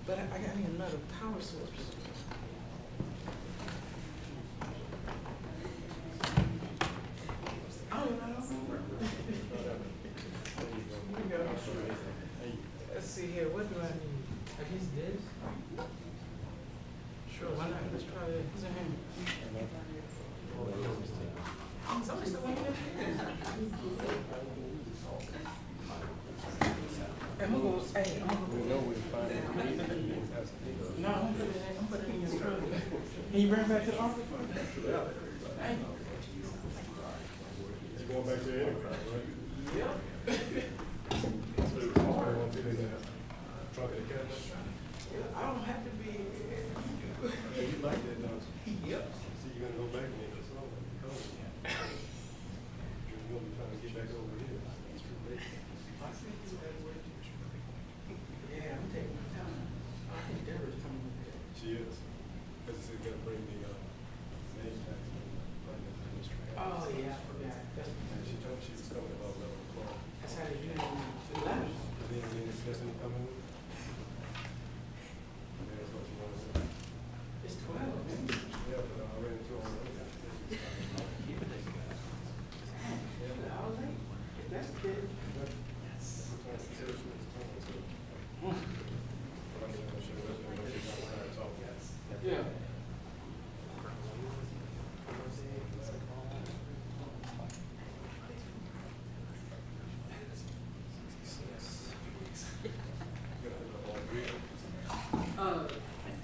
But I need another power source. I don't know. Let's see here. What do I need? I guess this. Sure, why not? Let's try it. What's in here? Somebody still waiting up here. I'm gonna go. Hey, I'm gonna go. No, I'm putting it in your truck. Can you bring it back to the office? Yeah. Thank you. You going back there anyway, right? Yeah. Trunk of the cash? I don't have to be. Yeah, you like that, don't you? Yep. See, you're gonna go back and make a song when you come. You're gonna be trying to get back over here. It's too late. Yeah, I'm taking my time. I think Deborah's coming with that. She is. Because it's gonna bring the name tax and administrator. Oh, yeah, I forgot. And she told me she was coming about 11 o'clock. That's how they do it. Eleven. And then it's definitely coming with. And that's what you want to say. It's 12, man. Yeah, but I ran into all of them. Yeah, I was late. If that's the case. Yeah.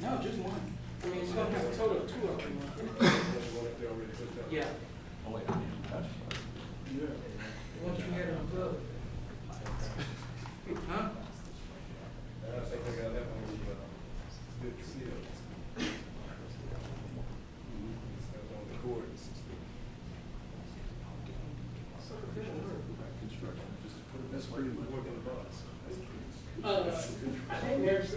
No, just one. I mean, it's gonna have a total of 2 of them. Yeah. Oh, wait, I didn't touch it. Once you had on club. Huh? I think I got that one with good seal. That was on the cords. That's pretty much working the box. I think there's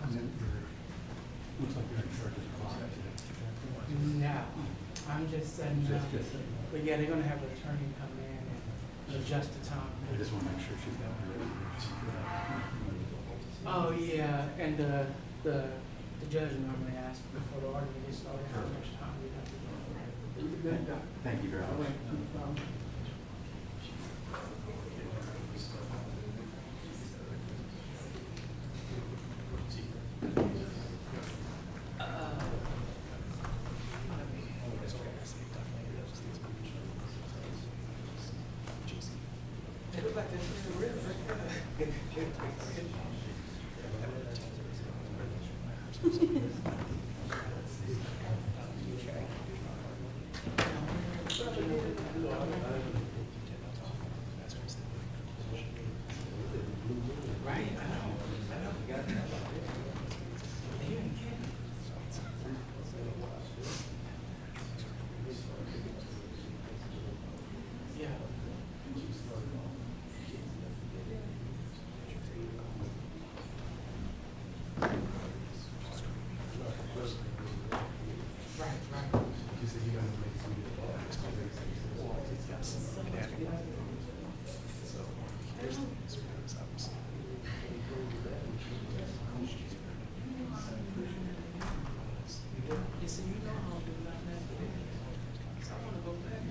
Looks like you're in charge of the client today. No, I'm just setting up. But yeah, they're gonna have an attorney come in and adjust the time. I just want to make sure she's got the right information. Oh, yeah, and the judge normally asks before the argument gets started, how much time we have to do. Thank you very much. It looked like this is real, right? Right, I know. Yeah. Right, right. You said you're gonna make some. You see, you know how to do that, man. So I wanna go back.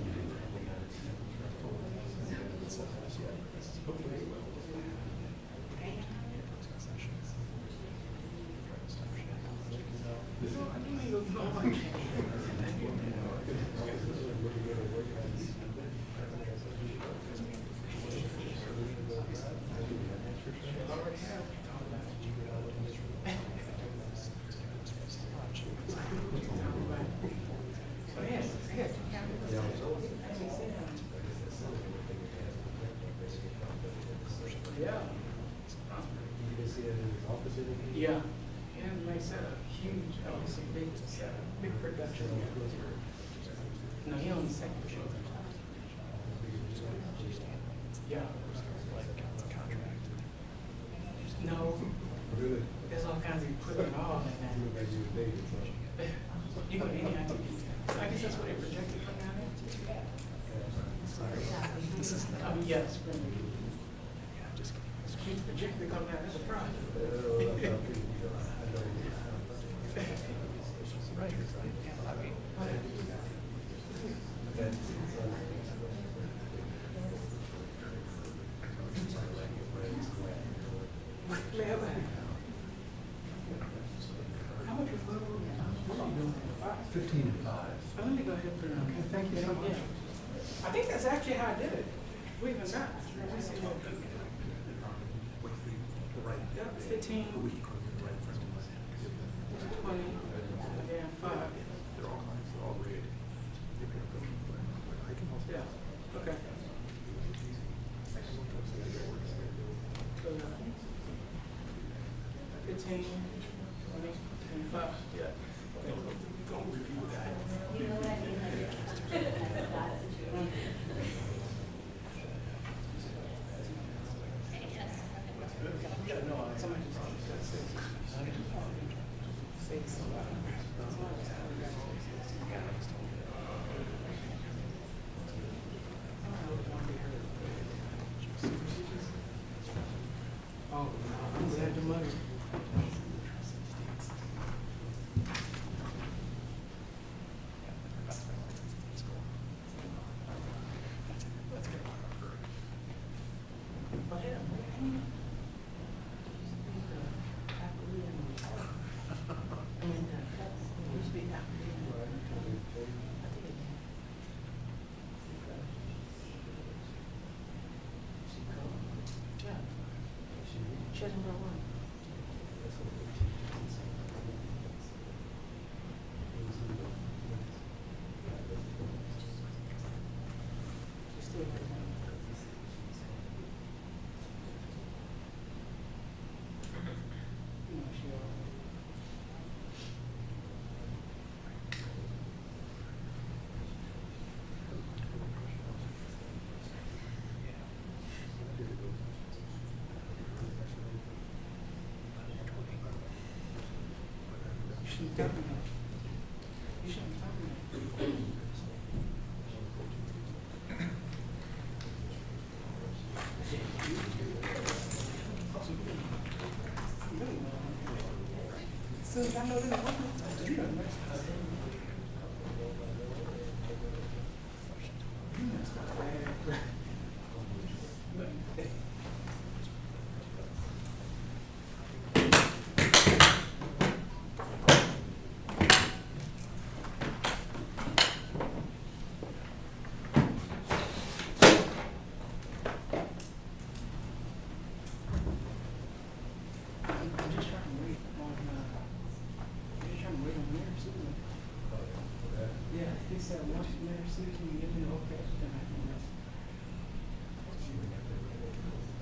Yeah. Yeah. And they set a huge, big production. No, he owns second show. Yeah. No. Really? There's all kinds of equipment all in that. You go to any activity. I guess that's what they projected from now. Yes. Huge projector coming out, that's a prize. How much was that? 15 and 5. Let me go ahead and put it on. Okay, thank you so much. I think that's actually how I did it. Believe it or not. Let me see. Yeah, 15, 20, yeah, 5. Yeah, okay. So, 15, 20, and 5, yeah. Don't review that. Yeah, no, somebody just say something. Oh, I'm glad the money. She hasn't got one. She's still right now. No, she shouldn't be talking about it. You shouldn't be talking about it. So I know that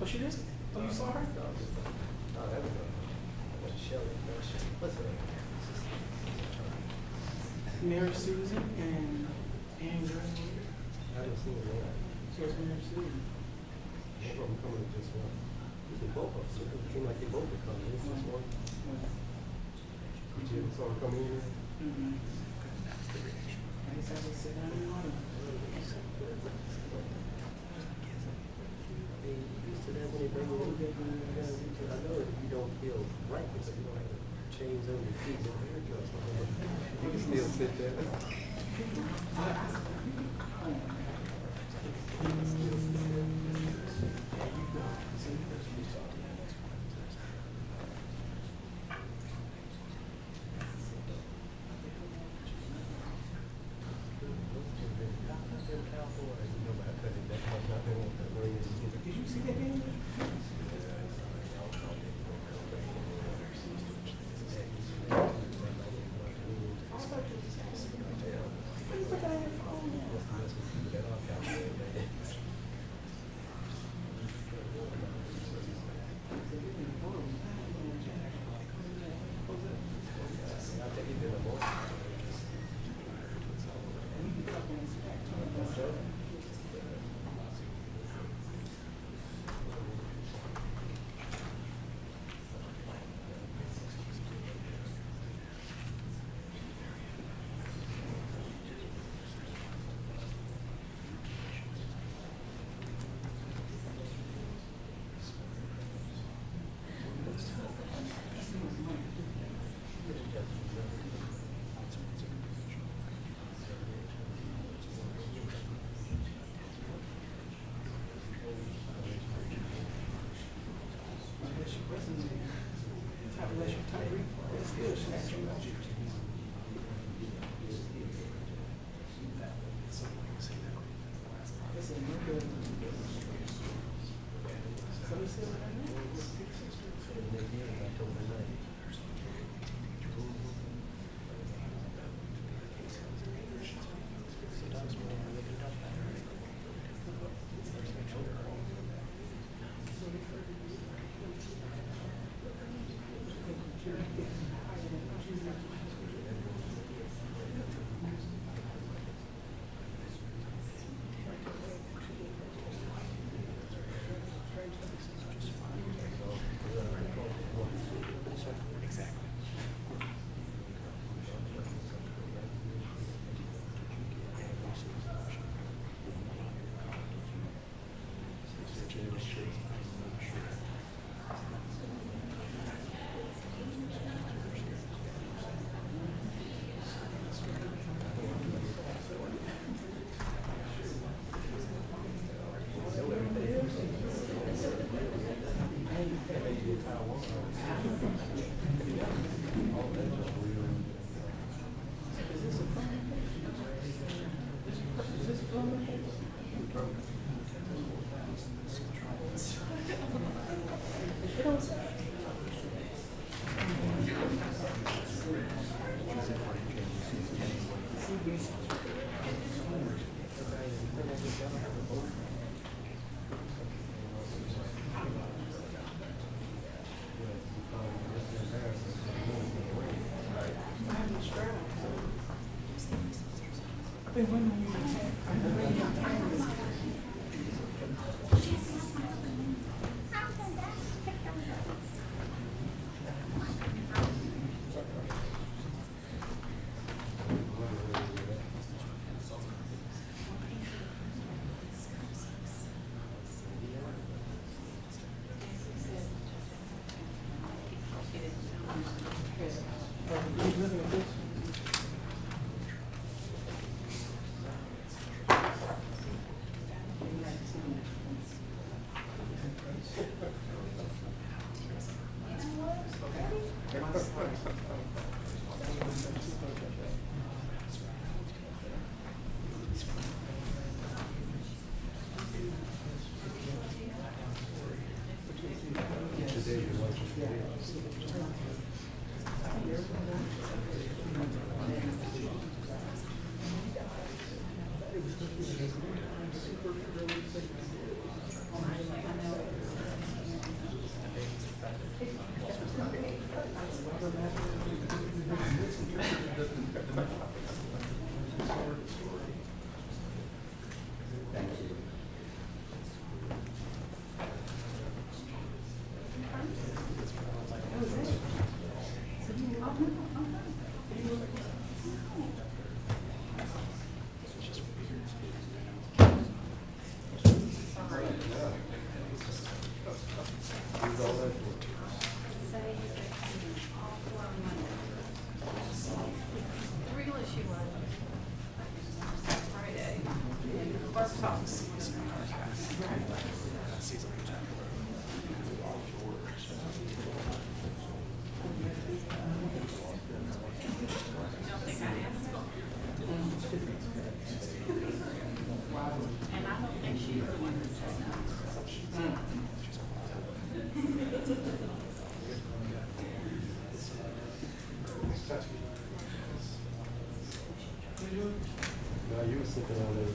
oh, she did? Oh, you saw her? Oh, that was Shelly. What's her name? Mary Susan and Green. I haven't seen her yet. So it's Mary Susan. Both of them coming to just one. Usually both of them. It seemed like they both were coming. It's just one. Did you ever saw her coming in? Mm-hmm. I guess I would sit down and water. They used to that when they bring you in. I know that you don't feel right because you don't have the chains on your feet and hair drugs. You can still sit there. Did you see that game? looking at this? Real issue was Friday, and the clerk's office. And I don't think she really wants to say no. No, you were sitting on there.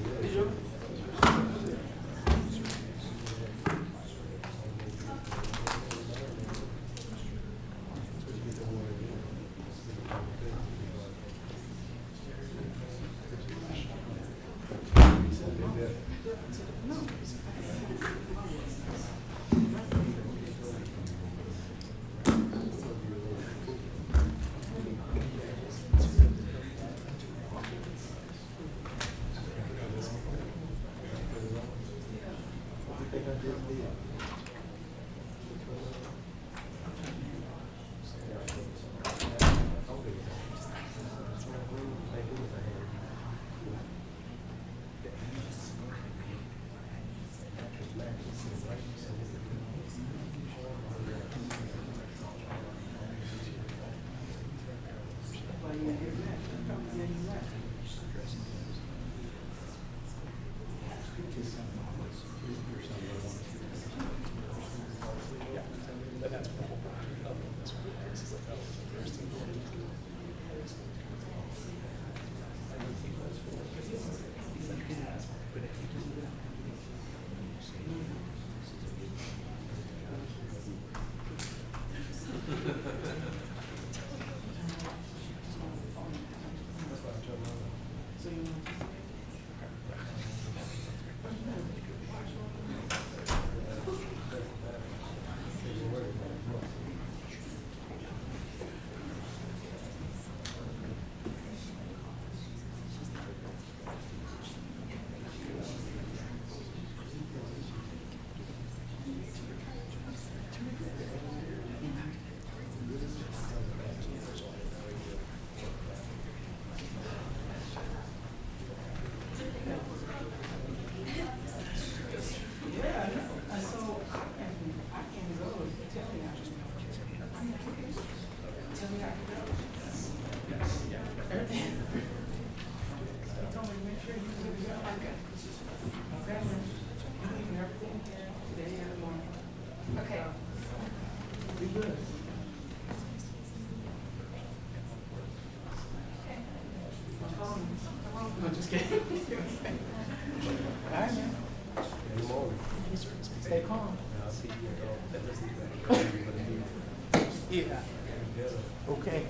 Okay. I'm just kidding. All right, man. Good morning. Stay calm. I'll see you. Yeah. Okay.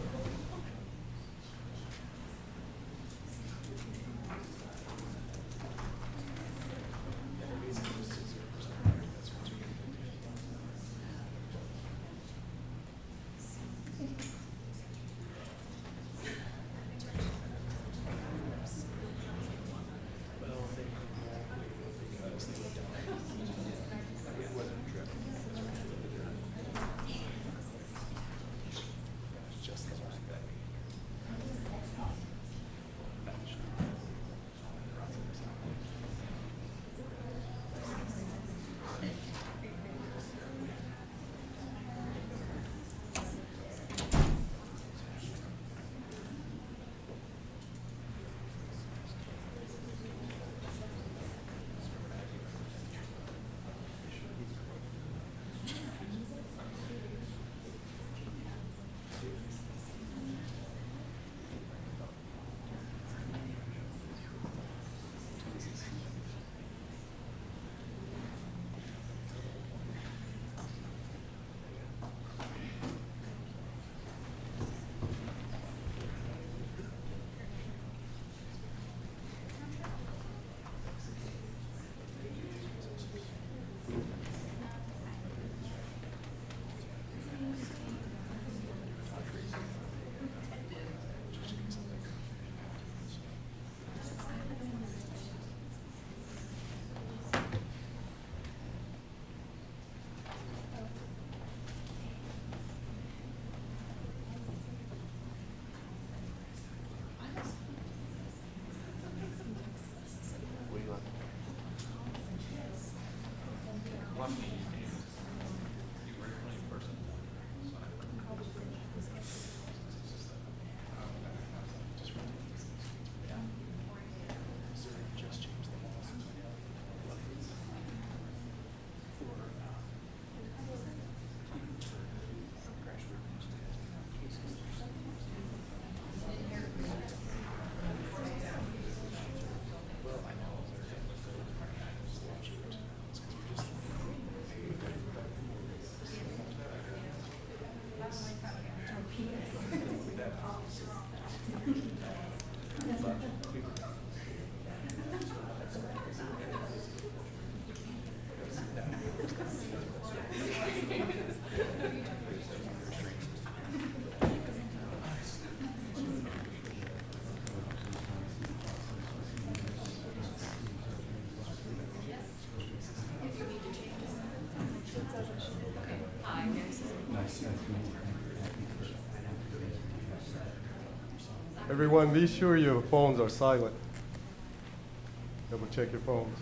Everyone, be sure your phones are silent. Double check your phones.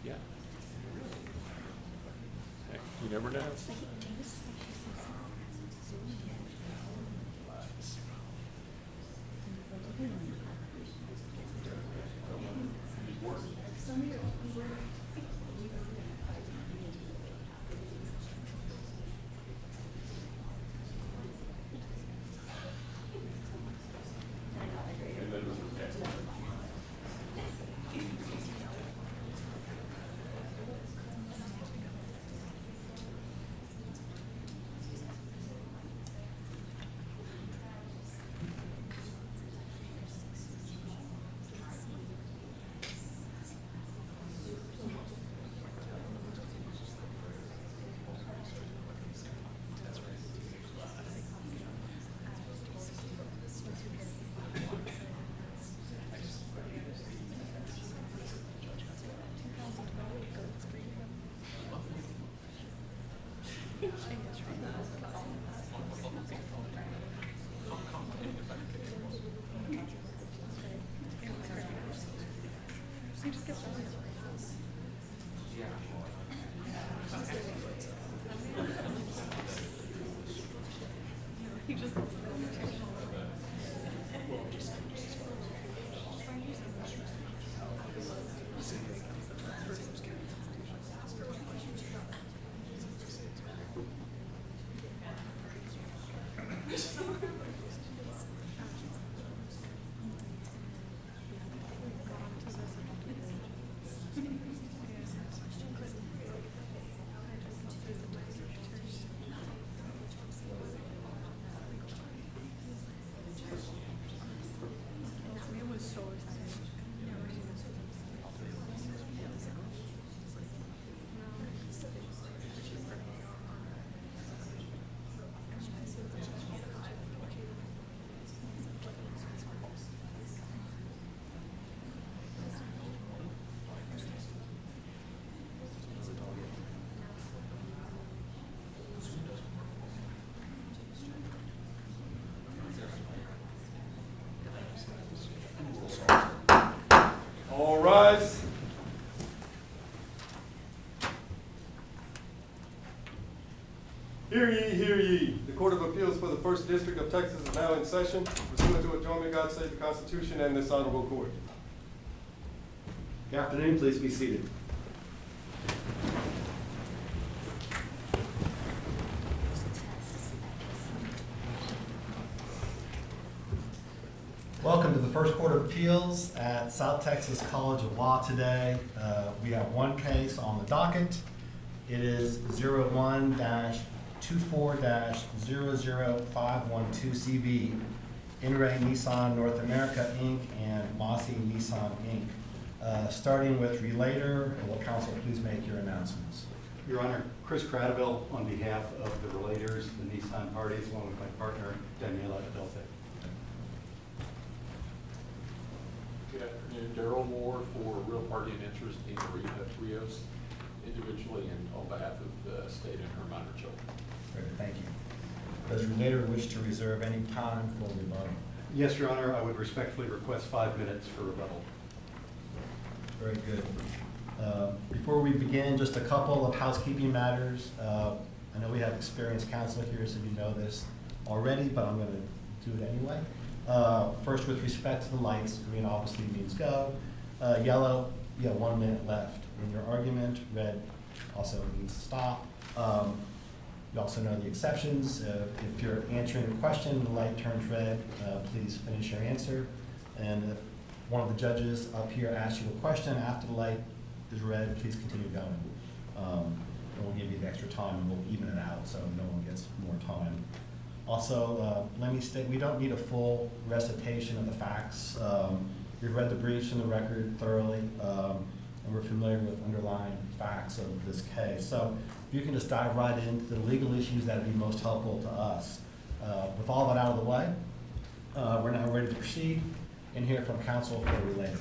Yeah. Heck, you never know. All rise. Hear ye, hear ye. The Court of Appeals for the First District of Texas is now in session. Pursuant to adjournment, God save the Constitution and this honorable court. Good afternoon, please be seated. Welcome to the First Court of Appeals at South Texas College of Law today. We have one case on the docket. It is 01-2 24-00512CV, In-Ray Nissan North America, Inc., and Mossy Nissan, Inc. Starting with Relator, will council please make your announcements? Your Honor, Chris Cradaville on behalf of the Relators, the Nissan parties, along with my partner, Daniela Adelte. Good afternoon, Darrell Moore for Real Party and Interest in Rios, individually and on behalf of the state and her minor children. Very good, thank you. Does Relator wish to reserve any time for rebuttal? Yes, Your Honor, I would respectfully request 5 minutes for rebuttal. Very good. Before we begin, just a couple of housekeeping matters. I know we have experienced counsel here, so you know this already, but I'm going to do it anyway. First, with respect to the lights, green obviously means go. Yellow, you have 1 minute left in your argument. Red also means stop. You also know the exceptions. If you're answering a question, the light turns red, please finish your answer. And if one of the judges up here asks you a question after the light is red, please continue going. And we'll give you the extra time and we'll even it out so no one gets more time. Also, let me state, we don't need a full recitation of the facts. We've read the briefs and the record thoroughly, and we're familiar with underlying facts of this case. So if you can just dive right into the legal issues that would be most helpful to us. With all that out of the way, we're now ready to proceed and hear from counsel for the Relator.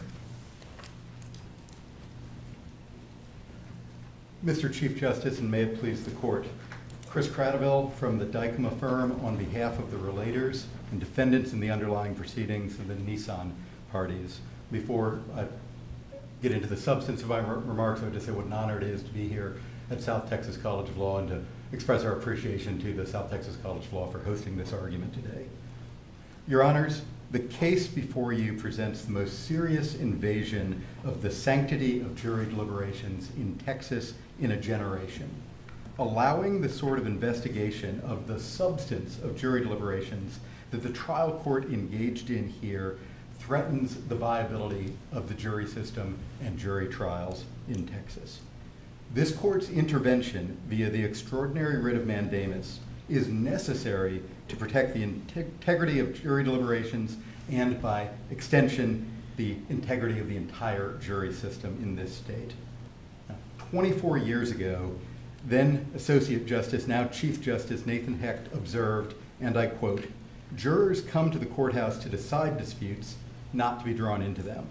Mr. Chief Justice, and may it please the court, Chris Cradaville from the Dykema firm on behalf of the Relators and defendants in the underlying proceedings of the Nissan parties. Before I get into the substance of my remarks, I would just say what an honor it is to be here at South Texas College of Law and to express our appreciation to the South Texas College of Law for hosting this argument today. Your Honors, the case before you presents the most serious invasion of the sanctity of jury deliberations in Texas in a generation. Allowing the sort of investigation of the substance of jury deliberations that the trial court engaged in here threatens the viability of the jury system and jury trials in Texas. This court's intervention via the extraordinary writ of mandamus is necessary to protect the integrity of jury deliberations and, by extension, the integrity of the entire jury system in this state. Now, 24 years ago, then Associate Justice, now Chief Justice Nathan Hecht observed, and I quote, "Jurors come to the courthouse to decide disputes, not to be drawn into them."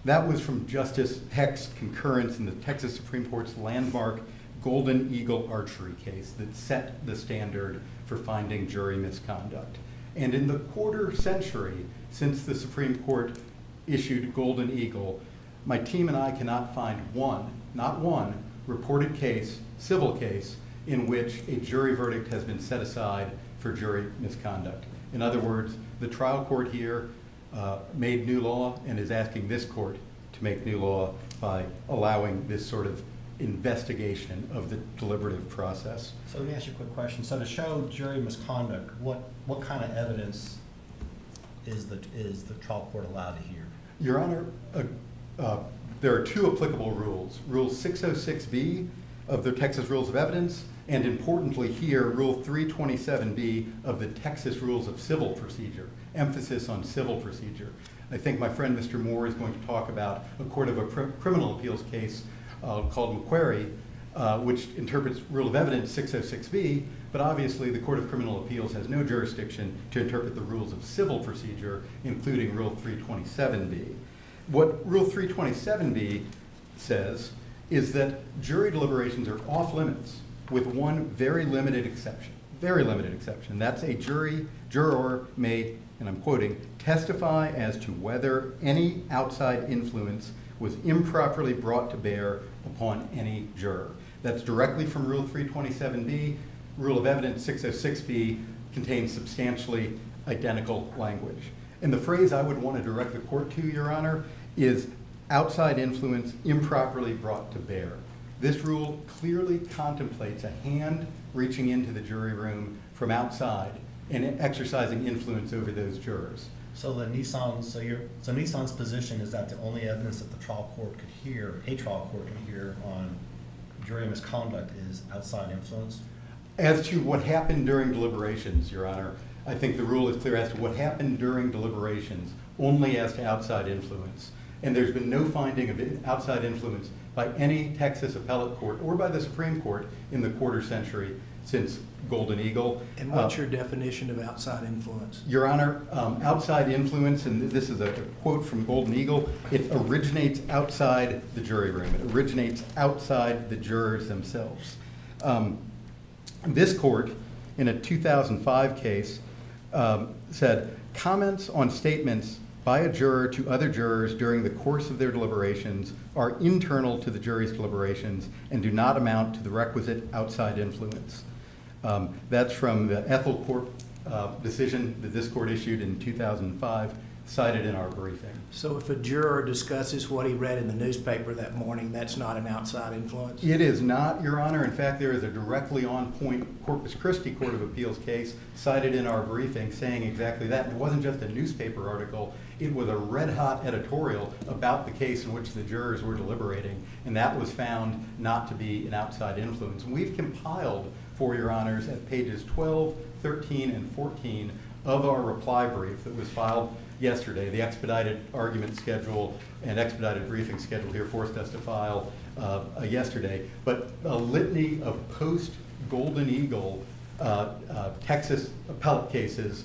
That was from Justice Hecht's concurrence in the Texas Supreme Court's landmark Golden Eagle archery case that set the standard for finding jury misconduct. And in the quarter century since the Supreme Court issued Golden Eagle, my team and I cannot find one, not one, reported case, civil case, in which a jury verdict has been set aside for jury misconduct. In other words, the trial court here made new law and is asking this court to make new law by allowing this sort of investigation of the deliberative process. So let me ask you a quick question. So to show jury misconduct, what kind of evidence is the trial court allowed to hear? Your Honor, there are two applicable rules. Rule 606B of the Texas Rules of Evidence, and importantly here, Rule 327B of the Texas Rules of Civil Procedure, emphasis on civil procedure. I think my friend Mr. Moore is going to talk about a Court of Criminal Appeals case called McQuarrie, which interprets Rule of Evidence 606B, but obviously the Court of Criminal Appeals has no jurisdiction to interpret the rules of civil procedure, including Rule 327B. What Rule 327B says is that jury deliberations are off limits with one very limited exception. That's a juror may, and I'm quoting, testify as to whether any outside influence was improperly brought to bear upon any juror. That's directly from Rule 327B. Rule of Evidence 606B contains substantially identical language. And the phrase I would want to direct the court to, Your Honor, is outside influence improperly brought to bear. This rule clearly contemplates a hand reaching into the jury room from outside and exercising influence over those jurors. So Nissan's position is that the only evidence that the trial court could hear, a trial court could hear on jury misconduct is outside influence? As to what happened during deliberations, Your Honor, I think the rule is clear as to what happened during deliberations, only as to outside influence. And there's been no finding of outside influence by any Texas appellate court or by the Supreme Court in the quarter century since Golden Eagle. And what's your definition of outside influence? Your Honor, outside influence, and this is a quote from Golden Eagle, it originates outside the jury room. It originates outside the jurors themselves. This court, in a 2005 case, said, comments on statements by a juror to other jurors during the course of their deliberations are internal to the jury's deliberations and do not amount to the requisite outside influence. That's from the Ethel Corp decision that this court issued in 2005, cited in our briefing. So if a juror discusses what he read in the newspaper that morning, that's not an outside influence? It is not, Your Honor. In fact, there is a directly on point Corpus Christi Court of Appeals case cited in our briefing saying exactly that. And it wasn't just a newspaper article, it was a red hot editorial about the case in which the jurors were deliberating, and that was found not to be an outside influence. And we've compiled for Your Honors at pages 12, 13, and 14 of our reply brief that was filed yesterday. The expedited argument schedule and expedited briefing schedule here forced us to file yesterday. But a litany of post-Golden Eagle Texas appellate cases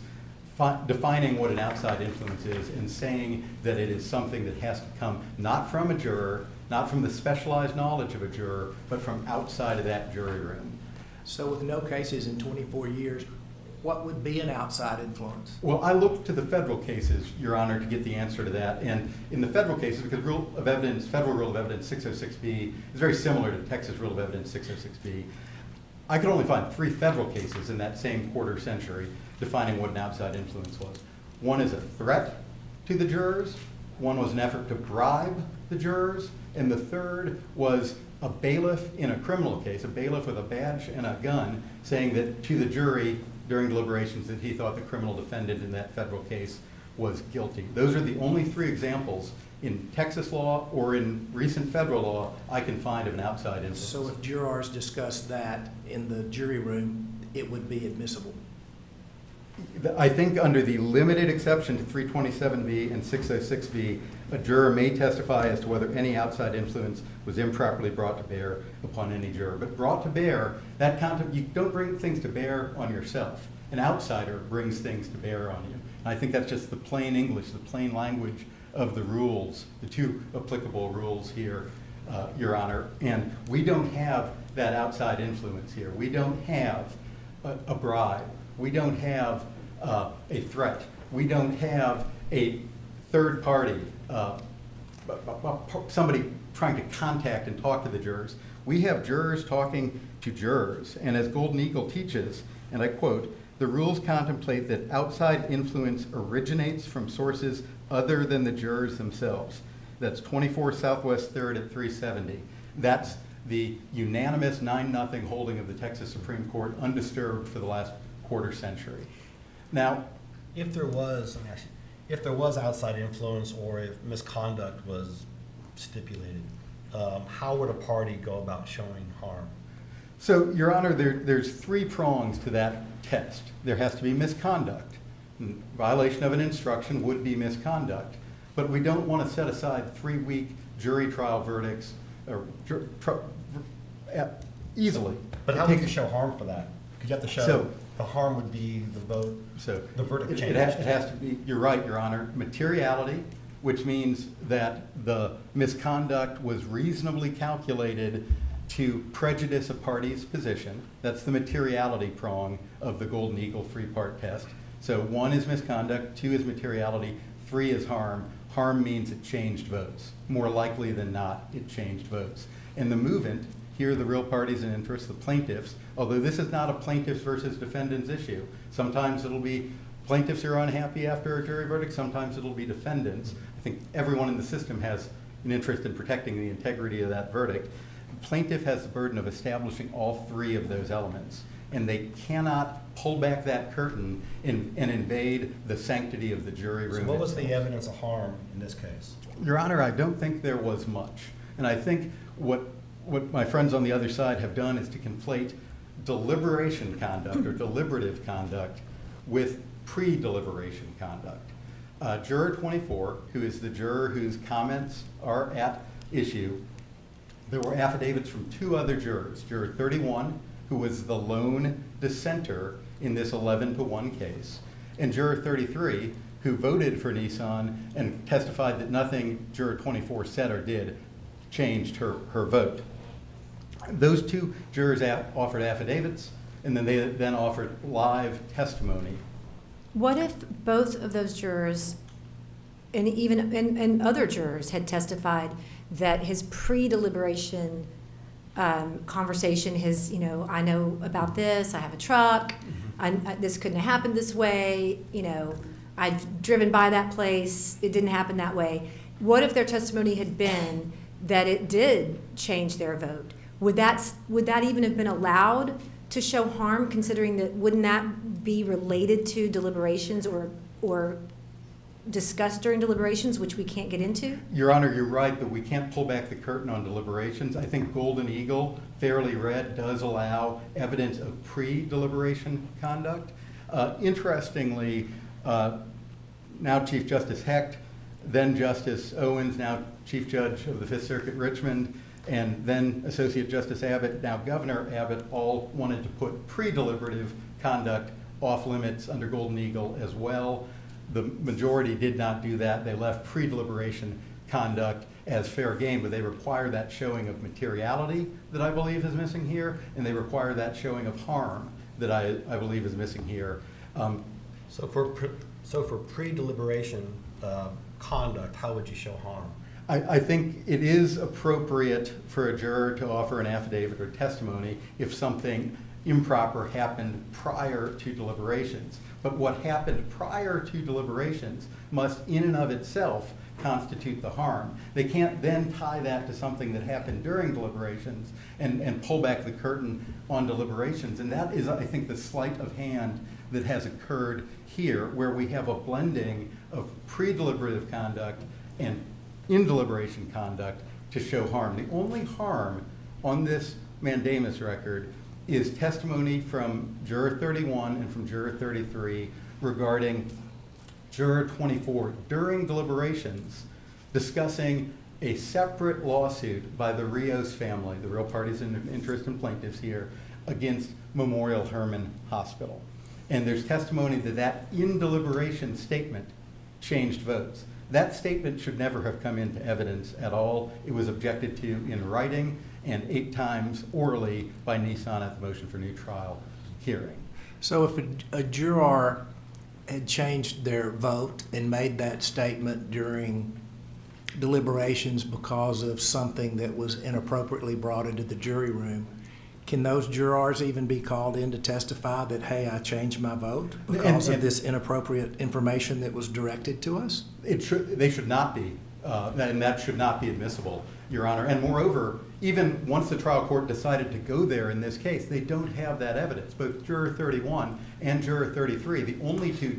defining what an outside influence is and saying that it is something that has to come not from a juror, not from the specialized knowledge of a juror, but from outside of that jury room. So with no cases in 24 years, what would be an outside influence? Well, I looked to the federal cases, Your Honor, to get the answer to that. And in the federal cases, because Rule of Evidence, Federal Rule of Evidence 606B is very similar to Texas Rule of Evidence 606B, I could only find 3 federal cases in that same quarter century defining what an outside influence was. One is a threat to the jurors, one was an effort to bribe the jurors, and the third was a bailiff in a criminal case, a bailiff with a badge and a gun, saying that to the jury during deliberations that he thought the criminal defendant in that federal case was guilty. Those are the only 3 examples in Texas law or in recent federal law I can find of an outside influence. So if jurors discuss that in the jury room, it would be admissible? I think under the limited exception to 327B and 606B, a juror may testify as to whether any outside influence was improperly brought to bear upon any juror. But brought to bear, that you don't bring things to bear on yourself. An outsider brings things to bear on you. And I think that's just the plain English, the plain language of the rules, the 2 applicable rules here, Your Honor. And we don't have that outside influence here. We don't have a bribe. We don't have a threat. We don't have a third party, somebody trying to contact and talk to the jurors. We have jurors talking to jurors. And as Golden Eagle teaches, and I quote, "The rules contemplate that outside influence originates from sources other than the jurors themselves." That's 24 Southwest 3rd at 370. That's the unanimous 9-0 holding of the Texas Supreme Court, undisturbed for the last quarter century. Now, If there was, let me ask you, if there was outside influence or if misconduct was stipulated, how would a party go about showing harm? so, Your Honor, there's 3 prongs to that test. There has to be misconduct. Violation of an instruction would be misconduct. But we don't want to set aside 3-week jury trial verdicts easily. But how would you show harm for that? Because you have to show So- the harm would be the vote, So the verdict it changed. has to be, you're right, Your Honor, materiality, which means that the misconduct was reasonably calculated to prejudice a party's position. That's the materiality prong of the Golden Eagle 3-part test. So 1 is misconduct, 2 is materiality, 3 is harm. Harm means it changed votes. More likely than not, it changed votes. And the movement, here are the real parties in interest, the plaintiffs, although this is not a plaintiffs versus defendants issue. Sometimes it'll be plaintiffs who are unhappy after a jury verdict, sometimes it'll be defendants. I think everyone in the system has an interest in protecting the integrity of that verdict. The plaintiff has the burden of establishing all 3 of those elements, and they cannot pull back that curtain and invade the sanctity of the jury room. So what was the itself. evidence of harm in this case? Your Honor, I don't think there was much. And I think what my friends on the other side have done is to conflate deliberation conduct or deliberative conduct with pre-deliberation conduct. Juror 24, who is the juror whose comments are at issue, there were affidavits from two other jurors. Juror 31, who was the lone dissenter in this 11-1 case, and Juror 33, who voted for Nissan and testified that nothing Juror 24 said or did changed her vote. Those two jurors offered affidavits, and then they then offered live testimony. What if both of those jurors and even other jurors had testified that his pre-deliberation conversation, his, I know about this, I have a truck, this couldn't have happened this way, I've driven by that place, it didn't happen that way. What if their testimony had been that it did change their vote? Would that even have been allowed to show harm, considering that wouldn't that be related to deliberations or discussed during deliberations, which we can't get into? Your Honor, you're right that we can't pull back the curtain on deliberations. I think Golden Eagle, fairly read, does allow evidence of pre-deliberation conduct. Interestingly, now Chief Justice Hecht, then Justice Owens, now Chief Judge of the Fifth Circuit Richmond, and then Associate Justice Abbott, now Governor Abbott, all wanted to put pre-deliberative conduct off limits under Golden Eagle as well. The majority did not do that. They left pre-deliberation conduct as fair game, but they require that showing of materiality that I believe is missing here, and they require that showing of harm that I believe is missing here. So for pre-deliberation conduct, how would you show harm? I think it is appropriate for a juror to offer an affidavit or testimony if something improper happened prior to deliberations. But what happened prior to deliberations must in and of itself constitute the harm. They can't then tie that to something that happened during deliberations and pull back the curtain on deliberations. And that is, I think, the sleight of hand that has occurred here, where we have a blending of pre-deliberative conduct and in deliberation conduct to show harm. The only harm on this mandamus record is testimony from Juror 31 and from Juror 33 regarding Juror 24 during deliberations discussing a separate lawsuit by the Rios family, the real parties in interest and plaintiffs here, against Memorial Hermann Hospital. And there's testimony that in deliberation statement changed votes. That statement should never have come into evidence at all. It was objected to in writing and 8 times orally by Nissan at the motion for new trial hearing. So if a juror had changed their vote and made that statement during deliberations because of something that was inappropriately brought into the jury room, can those jurors even be called in to testify that, hey, I changed my vote because of this inappropriate information that was directed to us? They should not be, and that should not be admissible, Your Honor. And moreover, even once the trial court decided to go there in this case, they don't have that evidence. Both Juror 31 and Juror 33, the only two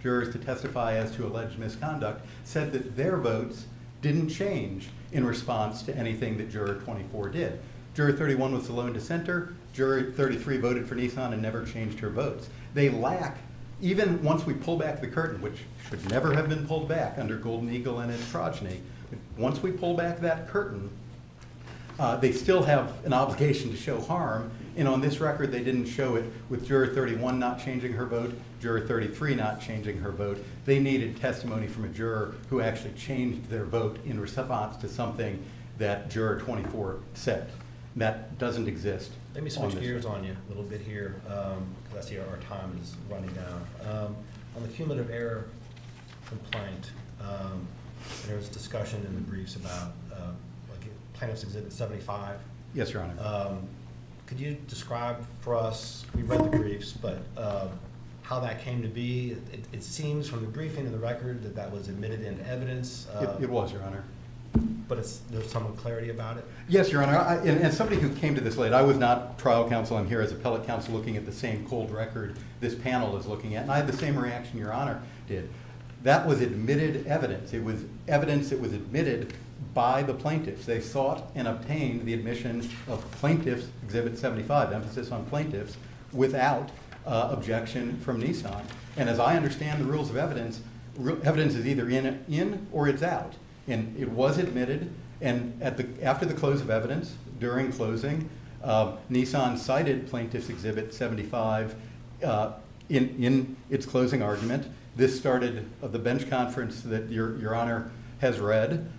jurors to testify as to alleged misconduct, said that their votes didn't change in response to anything that Juror 24 did. Juror 31 was the lone dissenter. Juror 33 voted for Nissan and never changed her votes. They lack, even once we pull back the curtain, which should never have been pulled back under Golden Eagle and its progeny, once we pull back that curtain, they still have an obligation to show harm. And on this record, they didn't show it with Juror 31 not changing her vote, Juror 33 not changing her vote. They needed testimony from a juror who actually changed their vote in response to something that Juror 24 said. That doesn't exist. Let me switch gears on you a little bit here, because I see our time is running down. On the cumulative error complaint, there was discussion in the briefs about like Plaintiff's Exhibit 75. Yes, Your Honor. Could you describe for us, we read the briefs, but how that came to be? It seems from the briefing and the record that that was admitted into evidence. It was, Your Honor. But there's some clarity about it? Yes, Your Honor. And somebody who came to this late, I was not trial counsel. I'm here as appellate counsel looking at the same cold record this panel is looking at. And I had the same reaction Your Honor did. That was admitted evidence. It was evidence that was admitted by the plaintiffs. They sought and obtained the admission of plaintiffs, Exhibit 75, emphasis on plaintiffs, without objection from Nissan. And as I understand the rules of evidence, evidence is either in or it's out. And it was admitted, and after the close of evidence, during closing, Nissan cited Plaintiff's Exhibit 75 in its closing argument. This started the bench conference that Your Honor has read.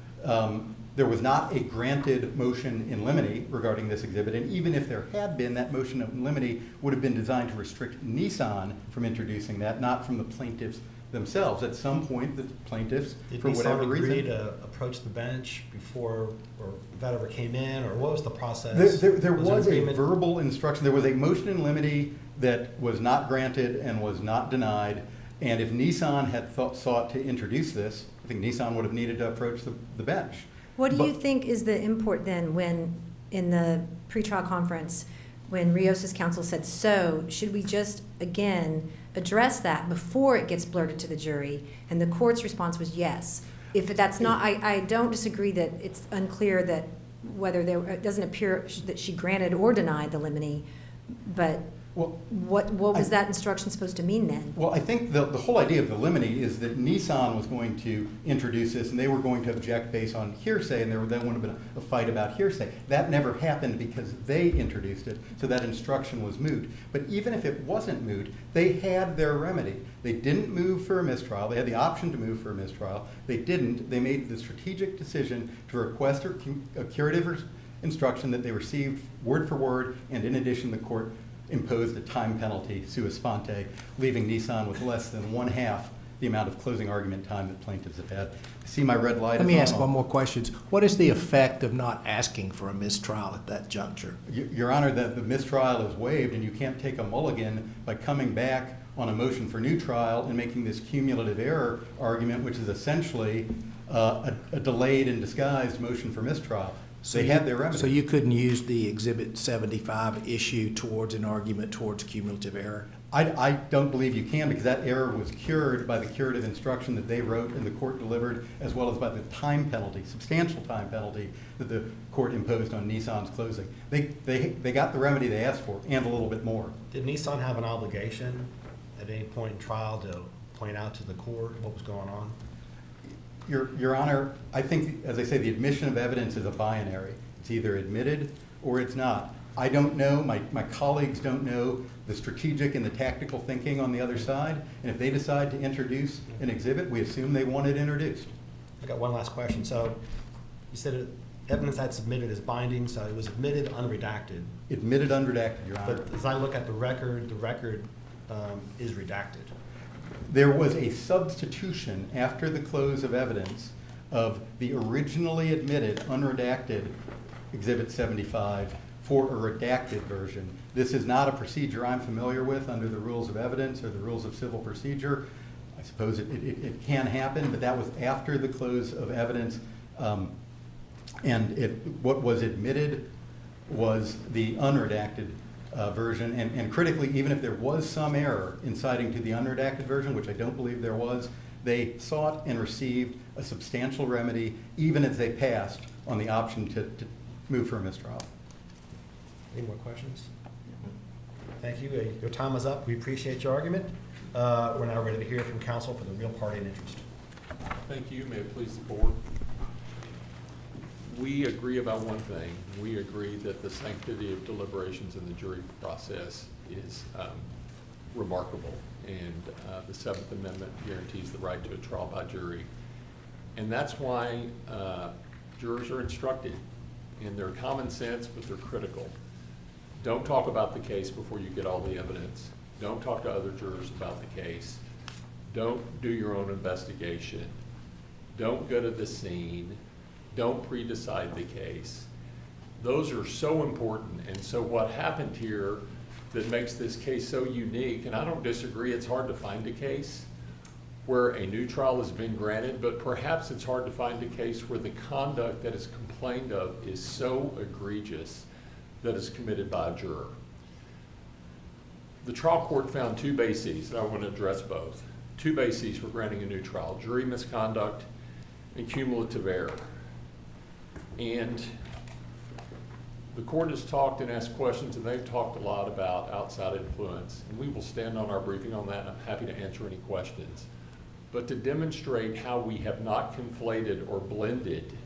There was not a granted motion in limine regarding this exhibit, and even if there had been, that motion in limine would have been designed to restrict Nissan from introducing that, not from the plaintiffs themselves. At some point, the plaintiffs, for whatever reason— Did Nissan agree to approach the bench before, or if that ever came in, or what was the process? There was a agreement? verbal instruction. There was a motion in limine that was not granted and was not denied, and if Nissan had sought to introduce this, I think Nissan would have needed to approach the bench. What do you think is the import then when, in the pretrial conference, when Rios' counsel said, so, should we just, again, address that before it gets blurted to the jury? And the court's response was yes. If that's not, I don't disagree that it's unclear that whether it doesn't appear that she granted or denied the limine, but what was that instruction supposed to mean then? Well, I think the whole idea of the limine is that Nissan was going to introduce this, and they were going to object based on hearsay, and there then would have been a fight about hearsay. That never happened because they introduced it, so that instruction was moot. But even if it wasn't moot, they had their remedy. They didn't move for a mistrial. They had the option to move for a mistrial. They didn't. They made the strategic decision to request a curative instruction that they received word for word, and in addition, the court imposed a time penalty sua sponte, leaving Nissan with less than 1/2 the amount of closing argument time that plaintiffs have had. I see my red light. Let me ask one more question. What is the effect of not asking for a mistrial at that juncture? Your Honor, the mistrial is waived, and you can't take a mulligan by coming back on a motion for new trial and making this cumulative error argument, which is essentially a delayed and disguised motion for mistrial. They had their remedy. So you couldn't use the Exhibit 75 issue towards an argument towards cumulative error? I don't believe you can, because that error was cured by the curative instruction that they wrote and the court delivered, as well as by the time penalty, substantial time penalty that the court imposed on Nissan's closing. They got the remedy they asked for, and a little bit more. Did Nissan have an obligation at any point in trial to point out to the court what was going on? Your Honor, I think, as I say, the admission of evidence is a binary. It's either admitted or it's not. I don't know, my colleagues don't know the strategic and the tactical thinking on the other side, and if they decide to introduce an exhibit, we assume they want it introduced. I got one last question. So you said evidence that's submitted is binding, so it was admitted unredacted. Admitted unredacted, Your Honor. But as I look at the record is redacted. There was a substitution after the close of evidence of the originally admitted unredacted Exhibit 75 for a redacted version. This is not a procedure I'm familiar with under the rules of evidence or the rules of civil procedure. I suppose it can happen, but that was after the close of evidence. What was admitted was the unredacted version, and critically, even if there was some error in citing to the unredacted version, which I don't believe there was, they sought and received a substantial remedy, even as they passed on the option to move for a mistrial. Any more questions? Thank you. Your time is up. We appreciate your argument. We're now ready to hear from counsel for the real party in interest. Thank you. May it please the board. We agree about one thing. We agree that the sanctity of deliberations in the jury process is remarkable, and the Seventh Amendment guarantees the right to a trial by jury. And that's why jurors are instructed, and they're common sense, but they're critical. Don't talk about the case before you get all the evidence. Don't talk to other jurors about the case. Don't do your own investigation. Don't go to the scene. Don't pre-decide the case. Those are so important, and so what happened here that makes this case so unique, and I don't disagree, it's hard to find a case where a new trial has been granted, but perhaps it's hard to find a case where the conduct that is complained of is so egregious that is committed by a juror. The trial court found two bases, and I want to address both. Two bases for granting a new trial: jury misconduct and cumulative error. And the court has talked and asked questions, and they've talked a lot about outside influence. And we will stand on our briefing on that, and I'm happy to answer any questions. But to demonstrate how we have not conflated or blended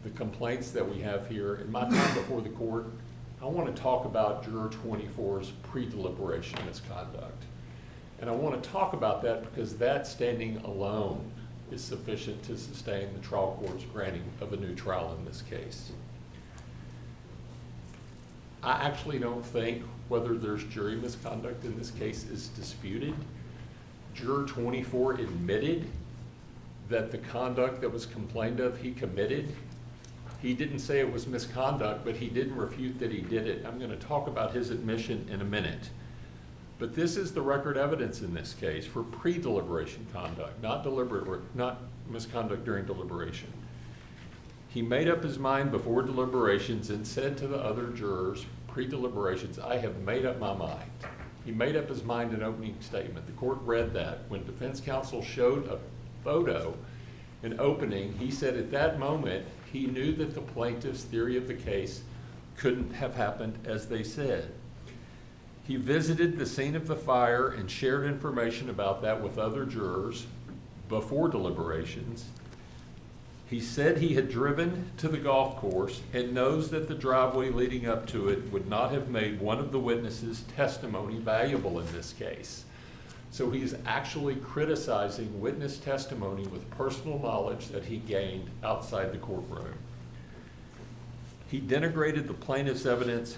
the complaints that we have here, in my time before the court, I want to talk about Juror 24's pre-deliberation misconduct. And I want to talk about that because that standing alone is sufficient to sustain the trial court's granting of a new trial in this case. I actually don't think whether there's jury misconduct in this case is disputed. Juror 24 admitted that the conduct that was complained of he committed. He didn't say it was misconduct, but he didn't refute that he did it. I'm going to talk about his admission in a minute. But this is the record evidence in this case for pre-deliberation conduct, not misconduct during deliberation. He made up his mind before deliberations and said to the other jurors, pre-deliberations, I have made up my mind. He made up his mind in opening statement. The court read that. When defense counsel showed a photo in opening, he said at that moment he knew that the plaintiff's theory of the case couldn't have happened as they said. He visited the scene of the fire and shared information about that with other jurors before deliberations. He said he had driven to the golf course and knows that the driveway leading up to it would not have made one of the witnesses' testimony valuable in this case. So he's actually criticizing witness testimony with personal knowledge that he gained outside the courtroom. He denigrated the plaintiff's evidence,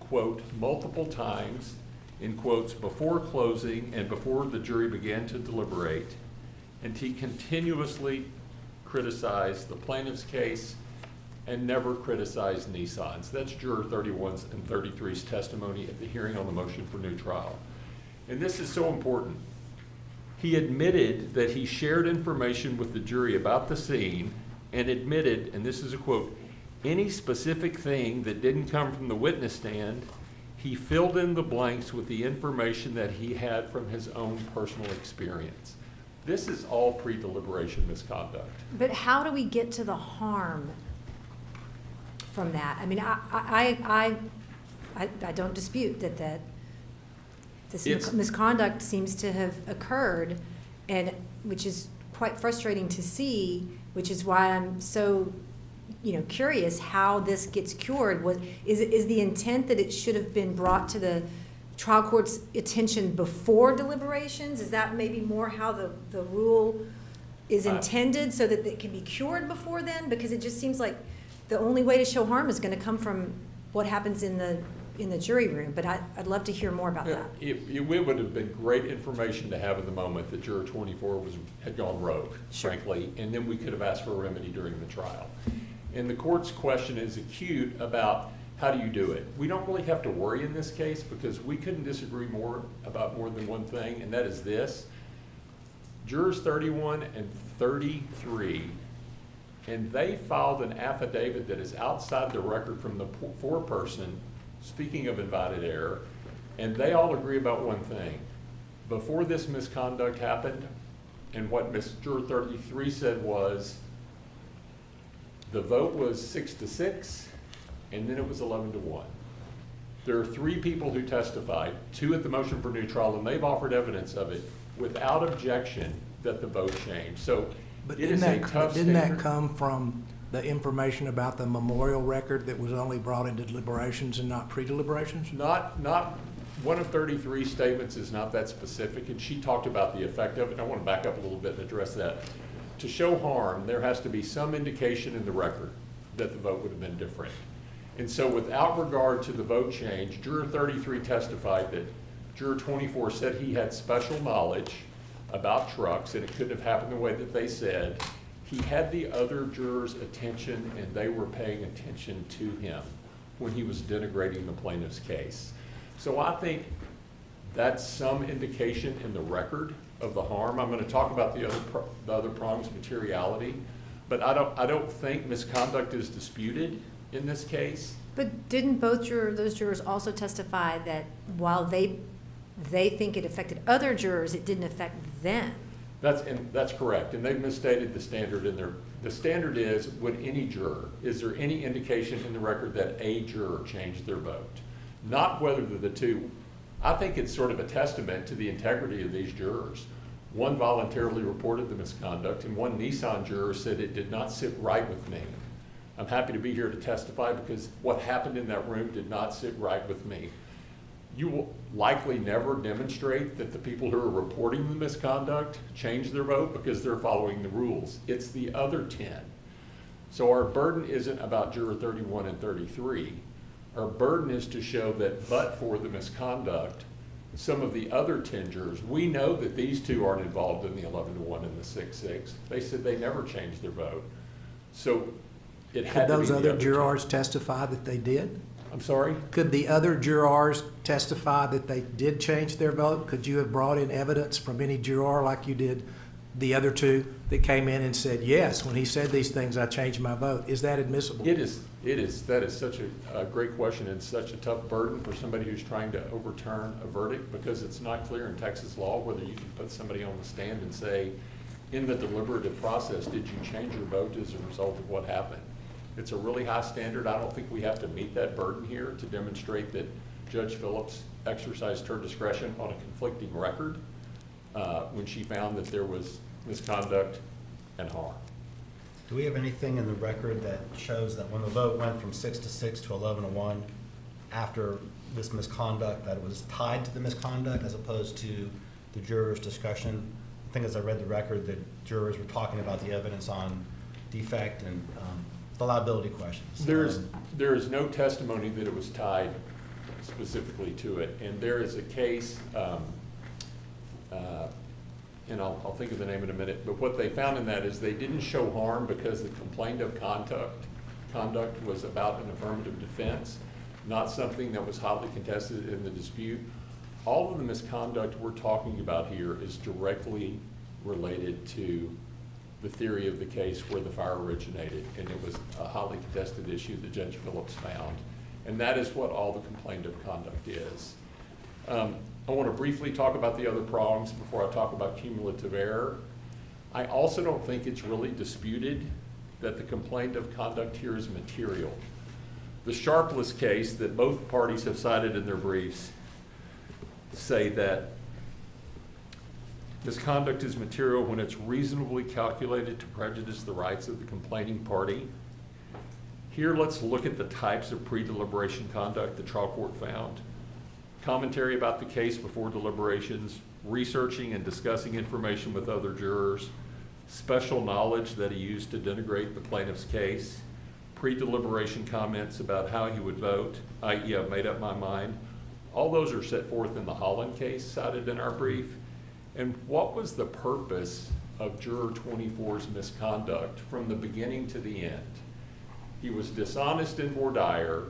quote, multiple times, in quotes, before closing and before the jury began to deliberate, and he continuously criticized the plaintiff's case and never criticized Nissan's. That's Juror 31's and 33's testimony at the hearing on the motion for new trial. And this is so important. He admitted that he shared information with the jury about the scene and admitted, and this is a quote, any specific thing that didn't come from the witness stand, he filled in the blanks with the information that he had from his own personal experience. This is all pre-deliberation misconduct. But how do we get to the harm from that? I mean, I don't dispute that this misconduct seems to have occurred, and which is quite frustrating to see, which is why I'm so curious how this gets cured. Is the intent that it should have been brought to the trial court's attention before deliberations? Is that maybe more how the rule is intended, so that it can be cured before then? Because it just seems like the only way to show harm is going to come from what happens in the jury room. But I'd love to hear more about that. It would have been great information to have in the moment that Juror 24 had gone rogue, frankly, and then we could have asked for a remedy during the trial. And the court's question is acute about how do you do it? We don't really have to worry in this case because we couldn't disagree about more than one thing, and that is this. Jurors 31 and 33, and they filed an affidavit that is outside the record from the foreperson, speaking of invited error, and they all agree about one thing. Before this misconduct happened, and what Juror 33 said was, the vote was 6-6, and then it was 11-1. There are 3 people who testified, 2 at the motion for new trial, and they've offered evidence of it without objection that the vote changed. So But it is a tough didn't that standard. come from the information about the memorial record that was only brought into deliberations and not pre-deliberations? Not one of 33 statements is not that specific, and she talked about the effect of it. I want to back up a little bit and address that. To show harm, there has to be some indication in the record that the vote would have been different. And so without regard to the vote change, Juror 33 testified that Juror 24 said he had special knowledge about trucks and it couldn't have happened the way that they said. He had the other jurors' attention and they were paying attention to him when he was denigrating the plaintiff's case. So I think that's some indication in the record of the harm. I'm going to talk about the other prongs, materiality, but I don't think misconduct is disputed in this case. But didn't those jurors also testify that while they think it affected other jurors, it didn't affect them? That's correct, and they've misstated the standard in there. The standard is, would any juror, is there any indication in the record that a juror changed their vote? Not whether the two. I think it's sort of a testament to the integrity of these jurors. One voluntarily reported the misconduct, and one Nissan juror said it did not sit right with me. I'm happy to be here to testify because what happened in that room did not sit right with me. You will likely never demonstrate that the people who are reporting the misconduct changed their vote because they're following the rules. It's the other 10. So our burden isn't about juror 31 and 33. Our burden is to show that but for the misconduct, some of the other 10 jurors, we know that these two aren't involved in the 11-1 and the 6-6. They said they never changed their vote. So it had Could to be those the other 10. jurors testify that they did? I'm sorry? Could the other jurors testify that they did change their vote? Could you have brought in evidence from any juror like you did the other two that came in and said, yes, when he said these things, I changed my vote? Is that admissible? It is. That is such a great question and such a tough burden for somebody who's trying to overturn a verdict, because it's not clear in Texas law whether you can put somebody on the stand and say, in the deliberative process, did you change your vote as a result of what happened? It's a really high standard. I don't think we have to meet that burden here to demonstrate that Judge Phillips exercised her discretion on a conflicting record when she found that there was misconduct and harm. Do we have anything in the record that shows that when the vote went from 6-6 to 11-1 after this misconduct, that it was tied to the misconduct as opposed to the jurors' discussion? I think as I read the record, the jurors were talking about the evidence on defect and the liability questions. There is no testimony that it was tied specifically to it, and there is a case, and I'll think of the name in a minute, but what they found in that is they didn't show harm because the complaint of conduct was about an affirmative defense, not something that was hotly contested in the dispute. All of the misconduct we're talking about here is directly related to the theory of the case where the fire originated, and it was a hotly contested issue that Judge Phillips found, and that is what all the complaint of conduct is. I want to briefly talk about the other prongs before I talk about cumulative error. I also don't think it's really disputed that the complaint of conduct here is material. The Sharpless case that both parties have cited in their briefs say that misconduct is material when it's reasonably calculated to prejudice the rights of the complaining party. Here, let's look at the types of pre-deliberation conduct the trial court found. Commentary about the case before deliberations, researching and discussing information with other jurors, special knowledge that he used to denigrate the plaintiff's case, pre-deliberation comments about how he would vote, i.e. I've made up my mind. All those are set forth in the Holland case cited in our brief. And what was the purpose of Juror 24's misconduct from the beginning to the end? He was dishonest in voir dire.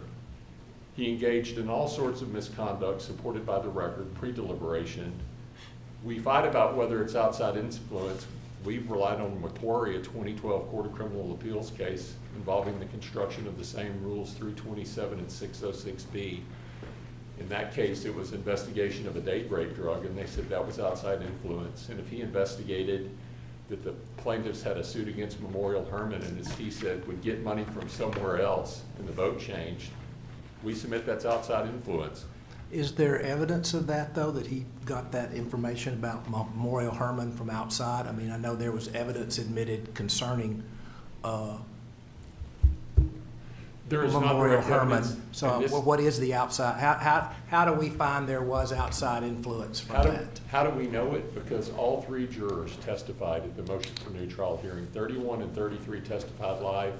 He engaged in all sorts of misconduct supported by the record, pre-deliberation. We fight about whether it's outside influence. We've relied on McQuarrie, a 2012 Court of Criminal Appeals case involving the construction of the same rules 327 and 606B. In that case, it was investigation of a date rape drug, and they said that was outside influence. And if he investigated that the plaintiffs had a suit against Memorial Hermann, and as he said, would get money from somewhere else, and the vote changed, we submit that's outside influence. Is there evidence of that, though, that he got that information about Memorial Hermann from outside? I mean, I know there was evidence admitted concerning There is Memorial not Hermann. evidence, So what is the outside? How do we find there was outside influence from that? How do we know it? Because all three jurors testified at the motion for new trial hearing. 31 and 33 testified live,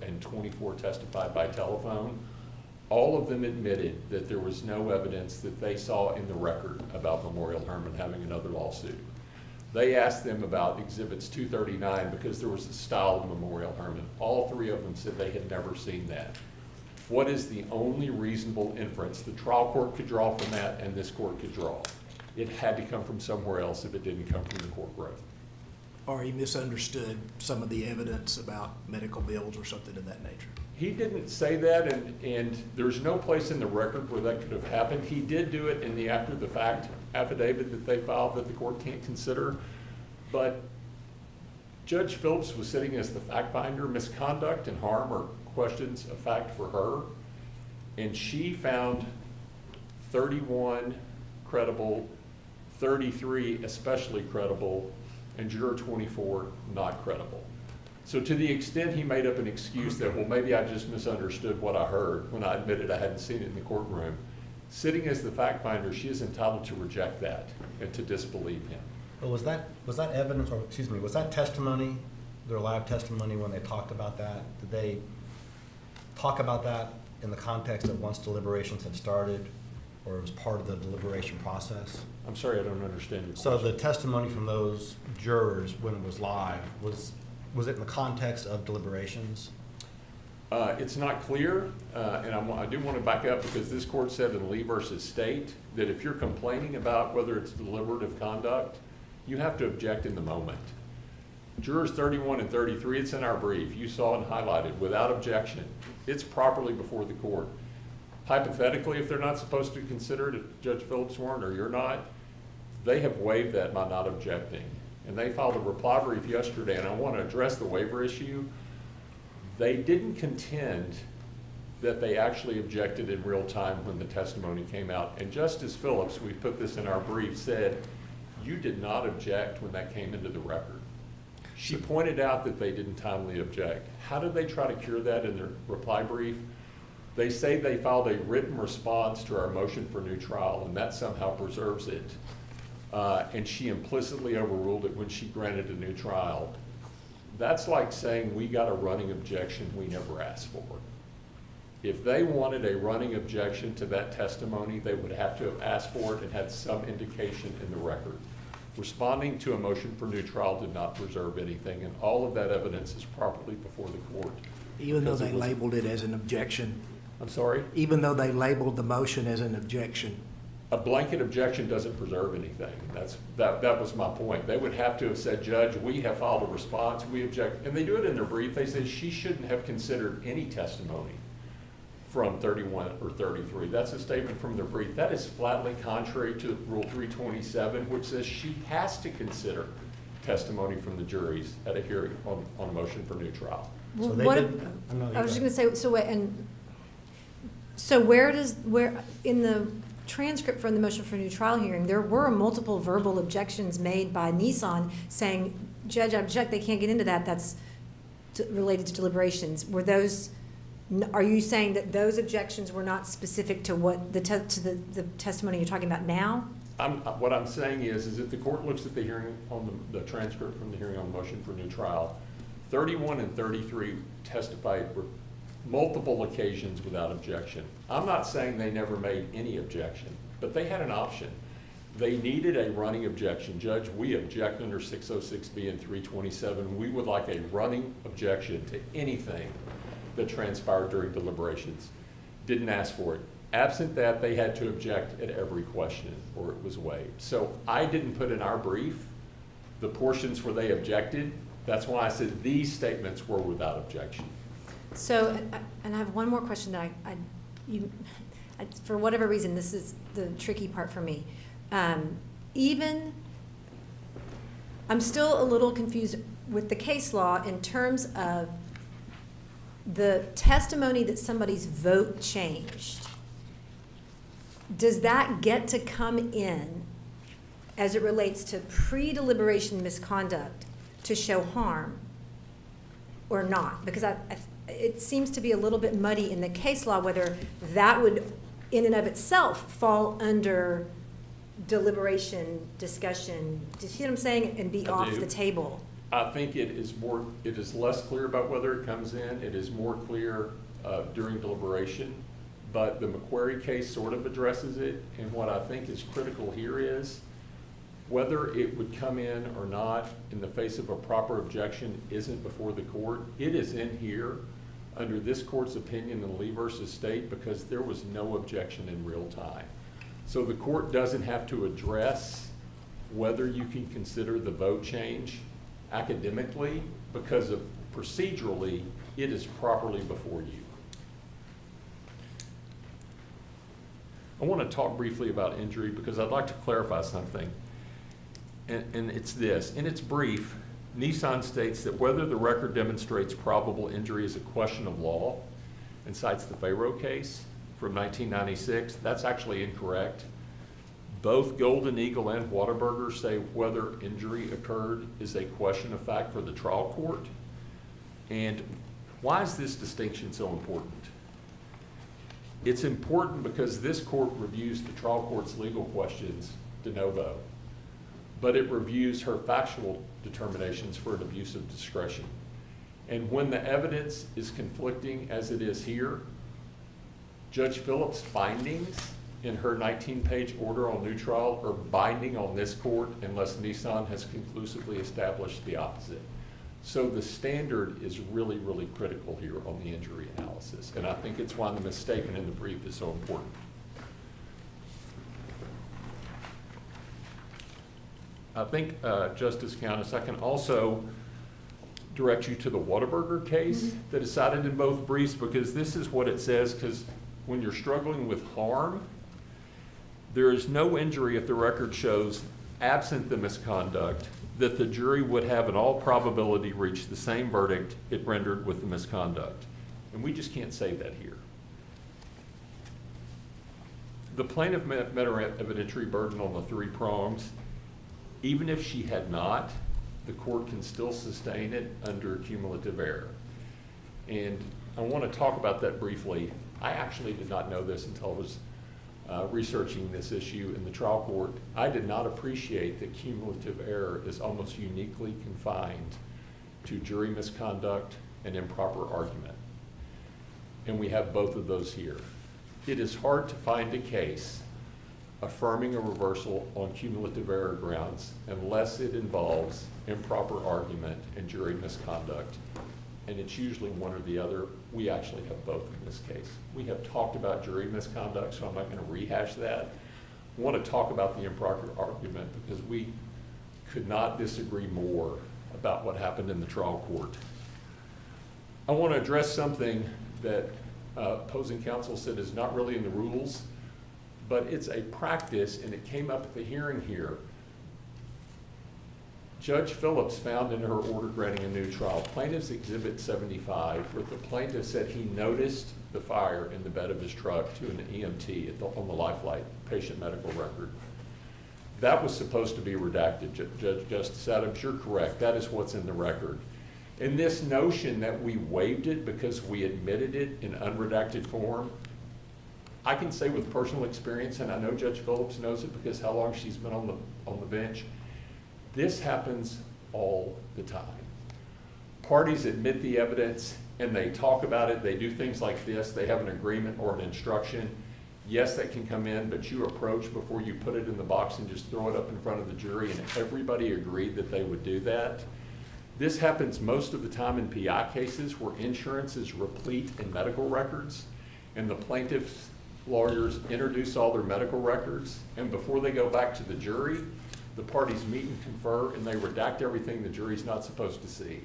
and 24 testified by telephone. All of them admitted that there was no evidence that they saw in the record about Memorial Hermann having another lawsuit. They asked them about Exhibits 239 because there was a style of Memorial Hermann. All three of them said they had never seen that. What is the only reasonable inference the trial court could draw from that and this court could draw? It had to come from somewhere else if it didn't come from the courtroom. Or he misunderstood some of the evidence about medical bills or something of that nature? He didn't say that, and there's no place in the record where that could have happened. He did do it in the after-the-fact affidavit that they filed that the court can't consider. But Judge Phillips was sitting as the fact finder. Misconduct and harm are questions of fact for her. And she found 31 credible, 33 especially credible, and juror 24 not credible. So to the extent he made up an excuse that, well, maybe I just misunderstood what I heard when I admitted I hadn't seen it in the courtroom, sitting as the fact finder, she is entitled to reject that and to disbelieve him. But was that evidence, or excuse me, was that testimony, their live testimony when they talked about that? Did they talk about that in the context of once deliberations had started, or it was part of the deliberation process? I'm sorry, I don't understand your So question. the testimony from those jurors when it was live, was it in the context of deliberations? It's not clear, and I do want to back up because this court said in Lee versus State that if you're complaining about whether it's deliberative conduct, you have to object in the moment. Jurors 31 and 33, it's in our brief. You saw and highlighted without objection. It's properly before the court. Hypothetically, if they're not supposed to consider it, if Judge Phillips weren't or you're not, they have waived that by not objecting. And they filed a reply brief yesterday, and I want to address the waiver issue. They didn't contend that they actually objected in real time when the testimony came out. And Justice Phillips, we put this in our brief, said, you did not object when that came into the record. She pointed out that they didn't timely object. How did they try to cure that in their reply brief? They say they filed a written response to our motion for new trial, and that somehow preserves it. And she implicitly overruled it when she granted a new trial. That's like saying we got a running objection we never asked for. If they wanted a running objection to that testimony, they would have to have asked for it and had some indication in the record. Responding to a motion for new trial did not preserve anything, and all of that evidence is properly before the court. Even though they labeled it as an objection? I'm sorry? Even though they labeled the motion as an objection? A blanket objection doesn't preserve anything. That was my point. They would have to have said, Judge, we have filed a response, we object. And they do it in their brief. They say she shouldn't have considered any testimony from 31 or 33. That's a statement from their brief. That is flatly contrary to Rule 327, which says she has to consider testimony from the juries at a hearing on a motion for new trial. So they What- did. I was just gonna say, so where in the transcript from the motion for new trial hearing, there were multiple verbal objections made by Nissan saying, Judge, I object, they can't get into that, that's related to deliberations. Are you saying that those objections were not specific to what the testimony you're talking about now? What I'm saying is if the court looks at the hearing on the transcript from the hearing on the motion for new trial, 31 and 33 testified for multiple occasions without objection. I'm not saying they never made any objection, but they had an option. They needed a running objection. Judge, we object under 606B and 327. We would like a running objection to anything that transpired during deliberations. Didn't ask for it. Absent that, they had to object at every question or it was waived. So I didn't put in our brief the portions where they objected. That's why I said these statements were without objection. So, and I have one more question that for whatever reason, this is the tricky part for me. I'm still a little confused with the case law in terms of the testimony that somebody's vote changed. Does that get to come in as it relates to pre-deliberation misconduct to show harm or not? Because it seems to be a little bit muddy in the case law whether that would in and of itself fall under deliberation, discussion, do you see what I'm saying, and be off the table. I think it is less clear about whether it comes in. It is more clear during deliberation, but the McQuarrie case sort of addresses it. And what I think is critical here is whether it would come in or not in the face of a proper objection isn't before the court. It is in here under this court's opinion in Lee versus State because there was no objection in real time. So the court doesn't have to address whether you can consider the vote change academically because of procedurally it is properly before you. I want to talk briefly about injury because I'd like to clarify something. and it's this. In its brief, Nissan states that whether the record demonstrates probable injury is a question of law, and cites the Faro case from 1996. That's actually incorrect. Both Golden Eagle and Whataburger say whether injury occurred is a question of fact for the trial court. And why is this distinction so important? It's important because this court reviews the trial court's legal questions de novo, but it reviews her factual determinations for an abuse of discretion. And when the evidence is conflicting, as it is here, Judge Phillips' findings in her 19-page order on new trial are binding on this court unless Nissan has conclusively established the opposite. So the standard is really, really critical here on the injury analysis. And I think it's why the misstatement in the brief is so important. I think, Justice Countess, I can also direct you to the Whataburger case that is cited in both briefs, because this is what it says, because when you're struggling with harm, there is no injury if the record shows, absent the misconduct, that the jury would have in all probability reached the same verdict it rendered with the misconduct. And we just can't say that here. The plaintiff met her evidentiary burden on the 3 prongs. Even if she had not, the court can still sustain it under cumulative error. And I want to talk about that briefly. I actually did not know this until I was researching this issue in the trial court. I did not appreciate that cumulative error is almost uniquely confined to jury misconduct and improper argument. And we have both of those here. It is hard to find a case affirming a reversal on cumulative error grounds unless it involves improper argument and jury misconduct. And it's usually one or the other. We actually have both in this case. We have talked about jury misconduct, so I'm not going to rehash that. I want to talk about the improper argument because we could not disagree more about what happened in the trial court. I want to address something that opposing counsel said is not really in the rules, but it's a practice, and it came up at the hearing here. Judge Phillips found in her order granting a new trial, Plaintiff's Exhibit 75, where the plaintiff said he noticed the fire in the bed of his truck to an EMT on the Lifeline patient medical record. That was supposed to be redacted, Justice Adams, you're correct. That is what's in the record. And this notion that we waived it because we admitted it in unredacted form, I can say with personal experience, and I know Judge Phillips knows it because how long she's been on the bench, this happens all the time. Parties admit the evidence and they talk about it, they do things like this, they have an agreement or an instruction. Yes, that can come in, but you approach before you put it in the box and just throw it up in front of the jury, and everybody agreed that they would do that. This happens most of the time in PI cases where insurance is replete in medical records, and the plaintiff's lawyers introduce all their medical records, and before they go back to the jury, the parties meet and confer, and they redact everything the jury's not supposed to see.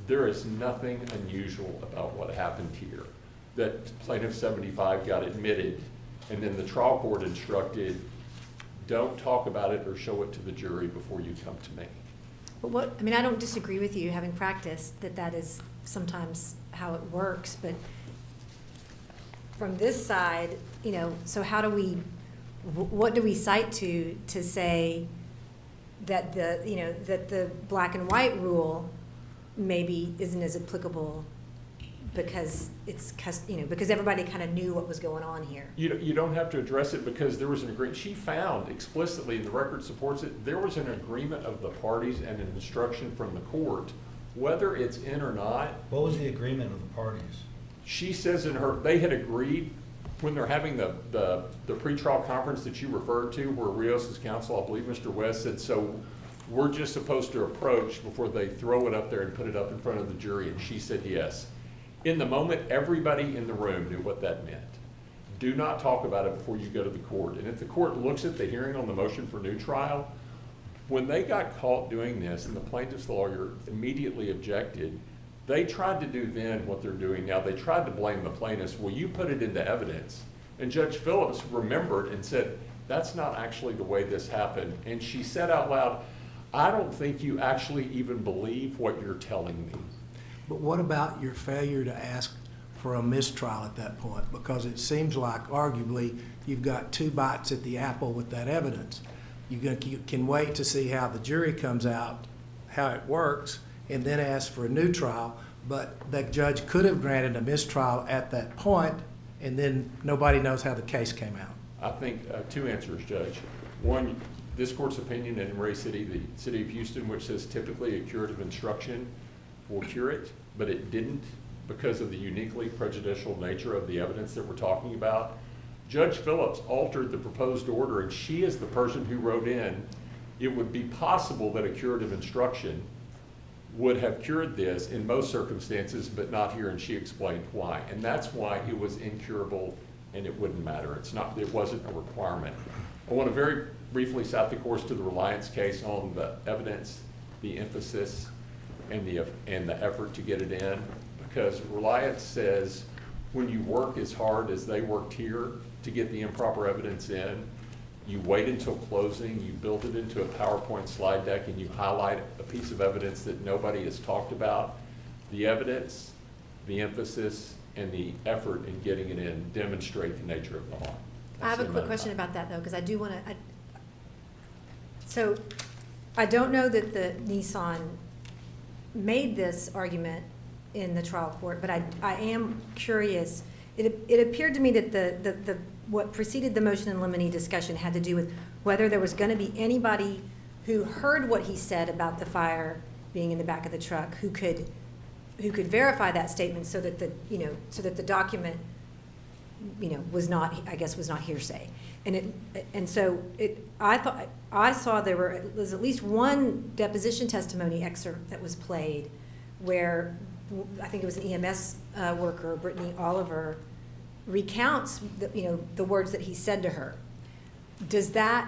There is nothing unusual about what happened here. That Plaintiff 75 got admitted, and then the trial court instructed, don't talk about it or show it to the jury before you come to me. But I mean, I don't disagree with you, having practiced, that is sometimes how it works, but from this side, so how do we, what do we cite to say that that the black and white rule maybe isn't as applicable because because everybody kind of knew what was going on here? You don't have to address it because there was an agreement. She found explicitly, and the record supports it, there was an agreement of the parties and an instruction from the court, whether it's in or not. What was the agreement of the parties? She says they had agreed when they're having the pretrial conference that you referred to, where Rios' counsel, I believe Mr. West, said, so we're just supposed to approach before they throw it up there and put it up in front of the jury, and she said yes. In the moment, everybody in the room knew what that meant. Do not talk about it before you go to the court. And if the court looks at the hearing on the motion for new trial, when they got caught doing this and the plaintiff's lawyer immediately objected, they tried to do then what they're doing now. They tried to blame the plaintiffs. Well, you put it into evidence. And Judge Phillips remembered and said, that's not actually the way this happened. And she said out loud, I don't think you actually even believe what you're telling me. But what about your failure to ask for a mistrial at that point? Because it seems like arguably you've got two bites at the apple with that evidence. You can wait to see how the jury comes out, how it works, and then ask for a new trial. But the judge could have granted a mistrial at that point, and then nobody knows how the case came out. I think two answers, Judge. One, this court's opinion in Ray City, the city of Houston, which says typically a curative instruction will cure it, but it didn't because of the uniquely prejudicial nature of the evidence that we're talking about. Judge Phillips altered the proposed order, and she is the person who wrote in, it would be possible that a curative instruction would have cured this in most circumstances, but not here, and she explained why. And that's why it was incurable and it wouldn't matter. It wasn't a requirement. I want to very briefly set the course to the Reliance case on the evidence, the emphasis, and the effort to get it in, because Reliance says when you work as hard as they worked here to get the improper evidence in, you wait until closing, you build it into a PowerPoint slide deck, and you highlight a piece of evidence that nobody has talked about. The evidence, the emphasis, and the effort in getting it in demonstrate the nature of the harm. I have a quick question about that, though, because I do want to. So I don't know that the Nissan made this argument in the trial court, but I am curious. It appeared to me that what preceded the motion in limine discussion had to do with whether there was going to be anybody who heard what he said about the fire being in the back of the truck who could verify that statement, so that the document was not hearsay. I saw there was at least one deposition testimony excerpt that was played where I think it was an EMS worker, Brittany Oliver, recounts the words that he said to her.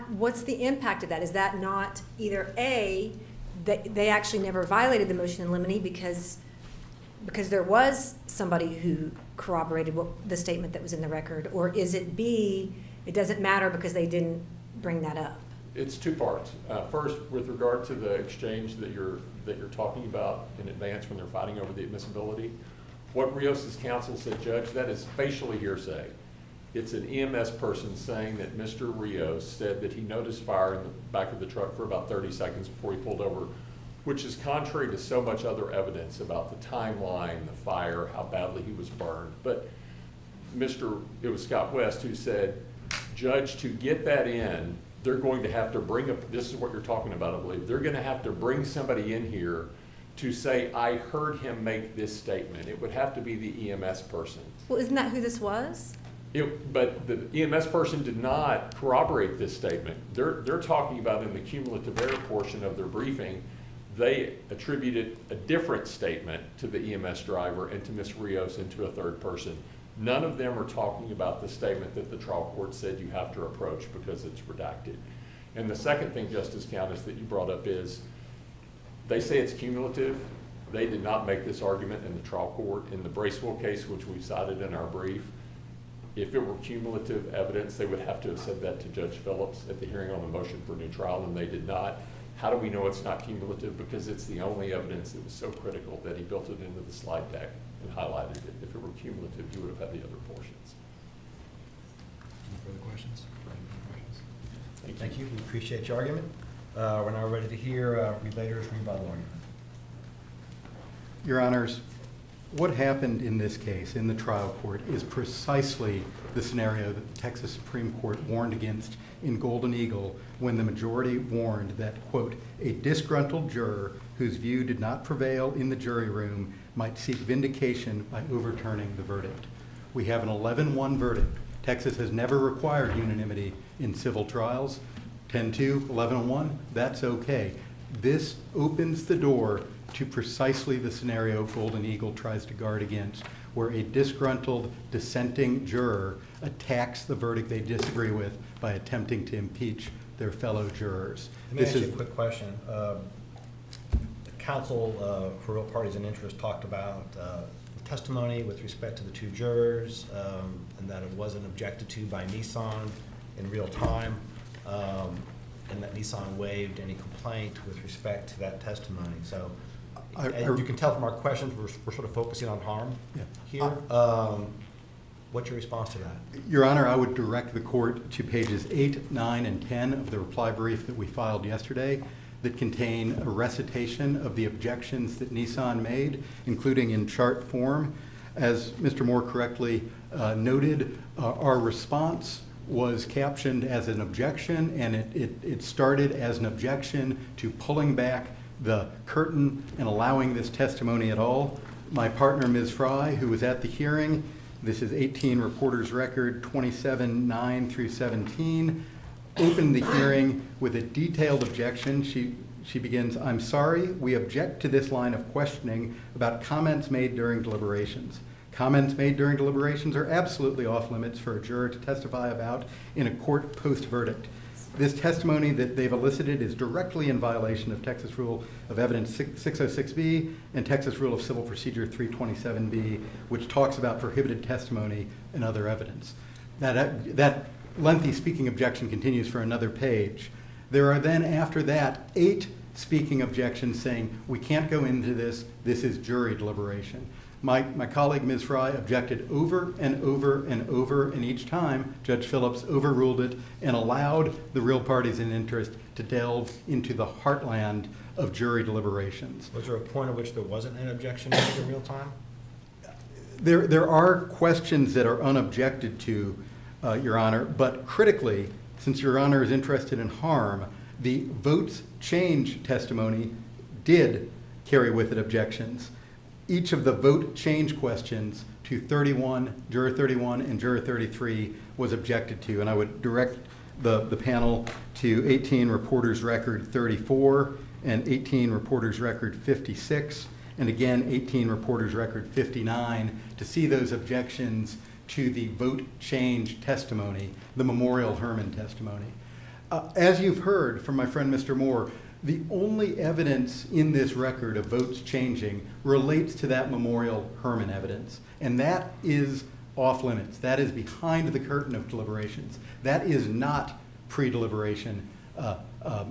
What's the impact of that? Is that not either A, that they actually never violated the motion in limine because there was somebody who corroborated the statement that was in the record, or is it B, it doesn't matter because they didn't bring that up? It's two parts. First, with regard to the exchange that you're talking about in advance when they're fighting over the admissibility, what Rios' counsel said, Judge, that is facially hearsay. It's an EMS person saying that Mr. Rios said that he noticed fire in the back of the truck for about 30 seconds before he pulled over, which is contrary to so much other evidence about the timeline, the fire, how badly he was burned. But it was Scott West who said, Judge, to get that in, they're going to have to this is what you're talking about, I believe, they're going to have to bring somebody in here to say, I heard him make this statement. It would have to be the EMS person. Well, isn't that who this was? But the EMS person did not corroborate this statement. They're talking about in the cumulative error portion of their briefing, they attributed a different statement to the EMS driver and to Ms. Rios and to a third person. None of them are talking about the statement that the trial court said you have to approach because it's redacted. And the second thing, Justice Countess, that you brought up is they say it's cumulative. They did not make this argument in the trial court. In the Bracewell case, which we cited in our brief, if it were cumulative evidence, they would have to have said that to Judge Phillips at the hearing on the motion for new trial, and they did not. How do we know it's not cumulative? Because it's the only evidence that was so critical that he built it into the slide deck and highlighted it. If it were cumulative, you would have had the other portions. Any further questions? Thank you. We appreciate your argument. We're now ready to hear Relator's rebuttal. Your Honors, what happened in this case in the trial court is precisely the scenario that the Texas Supreme Court warned against in Golden Eagle when the majority warned that, quote, a disgruntled juror whose view did not prevail in the jury room might seek vindication by overturning the verdict. We have an 11-1 verdict. Texas has never required unanimity in civil trials. 10-2, 11-1, that's okay. This opens the door to precisely the scenario Golden Eagle tries to guard against, where a disgruntled dissenting juror attacks the verdict they disagree with by attempting to impeach their fellow jurors. Let me ask you a quick question. Counsel for Real Parties and Interest talked about testimony with respect to the two jurors and that it wasn't objected to by Nissan in real time. and that Nissan waived any complaint with respect to that testimony. So, I- as you can tell from our questions, we're sort of focusing on harm Yeah. here. What's your response to that? Your Honor, I would direct the court to pages 8, 9, and 10 of the reply brief that we filed yesterday that contain a recitation of the objections that Nissan made, including in chart form. As Mr. Moore correctly noted, our response was captioned as an objection, and it started as an objection to pulling back the curtain and allowing this testimony at all. My partner, Ms. Fry, who was at the hearing, this is 18 Reporters Record 27-9 through 17, opened the hearing with a detailed objection. She begins, "I'm sorry, we object to this line of questioning about comments made during deliberations. Comments made during deliberations are absolutely off limits for a juror to testify about in a court post-verdict. This testimony that they've elicited is directly in violation of Texas Rule of Evidence 606B and Texas Rule of Civil Procedure 327B, which talks about prohibited testimony and other evidence." That lengthy speaking objection continues for another page. There are then, after that, 8 speaking objections saying, "We can't go into this, this is jury deliberation." My colleague, Ms. Fry, objected over and over and over, and each time Judge Phillips overruled it and allowed the real parties in interest to delve into the heartland of jury deliberations. Was there a point at which there wasn't an objection made in real time? There are questions that are unobjected to, Your Honor, but critically, since Your Honor is interested in harm, the votes change testimony did carry with it objections. Each of the vote change questions to 31, Juror 31 and Juror 33 was objected to, and I would direct the panel to 18 Reporters Record 34 and 18 Reporters Record 56, and again 18 Reporters Record 59 to see those objections to the vote change testimony, the Memorial Herman testimony. As you've heard from my friend Mr. Moore, the only evidence in this record of votes changing relates to that Memorial Herman evidence, and that is off limits. That is behind the curtain of deliberations. That is not pre-deliberation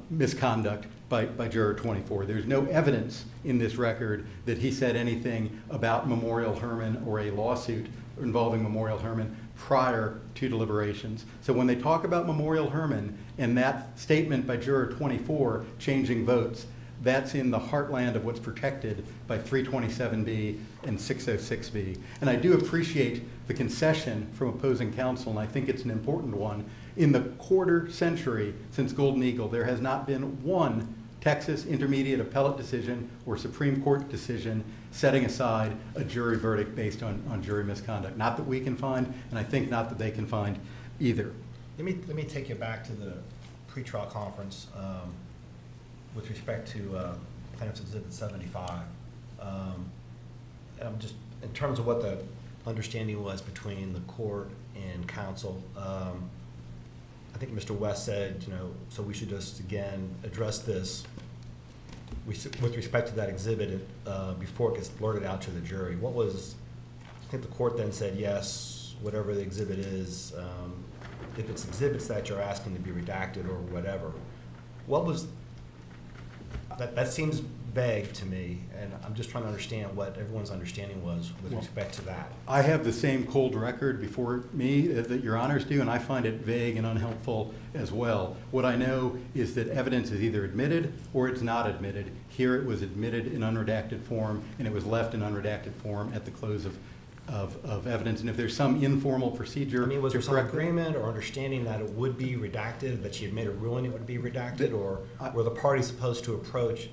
misconduct by Juror 24. There's no evidence in this record that he said anything about Memorial Herman or a lawsuit involving Memorial Herman prior to deliberations. So when they talk about Memorial Herman and that statement by Juror 24 changing votes, that's in the heartland of what's protected by 327B and 606B. And I do appreciate the concession from opposing counsel, and I think it's an important one. In the quarter century since Golden Eagle, there has not been one Texas intermediate appellate decision or Supreme Court decision setting aside a jury verdict based on jury misconduct. Not that we can find, and I think not that they can find either. Let me take you back to the pretrial conference with respect to Plaintiff's Exhibit 75. And I'm just, in terms of what the understanding was between the court and counsel, I think Mr. West said, so we should just, again, address this with respect to that exhibit before it gets blurted out to the jury. I think the court then said, yes, whatever the exhibit is, if it's exhibits that you're asking to be redacted or whatever. That seems vague to me, and I'm just trying to understand what everyone's understanding was with respect to that. I have the same cold record before me that Your Honors do, and I find it vague and unhelpful as well. What I know is that evidence is either admitted or it's not admitted. Here it was admitted in unredacted form, and it was left in unredacted form at the close of evidence. And if there's some informal procedure, was there some agreement or understanding that it would be redacted, that she had made a ruling it would be redacted, or were the parties supposed to approach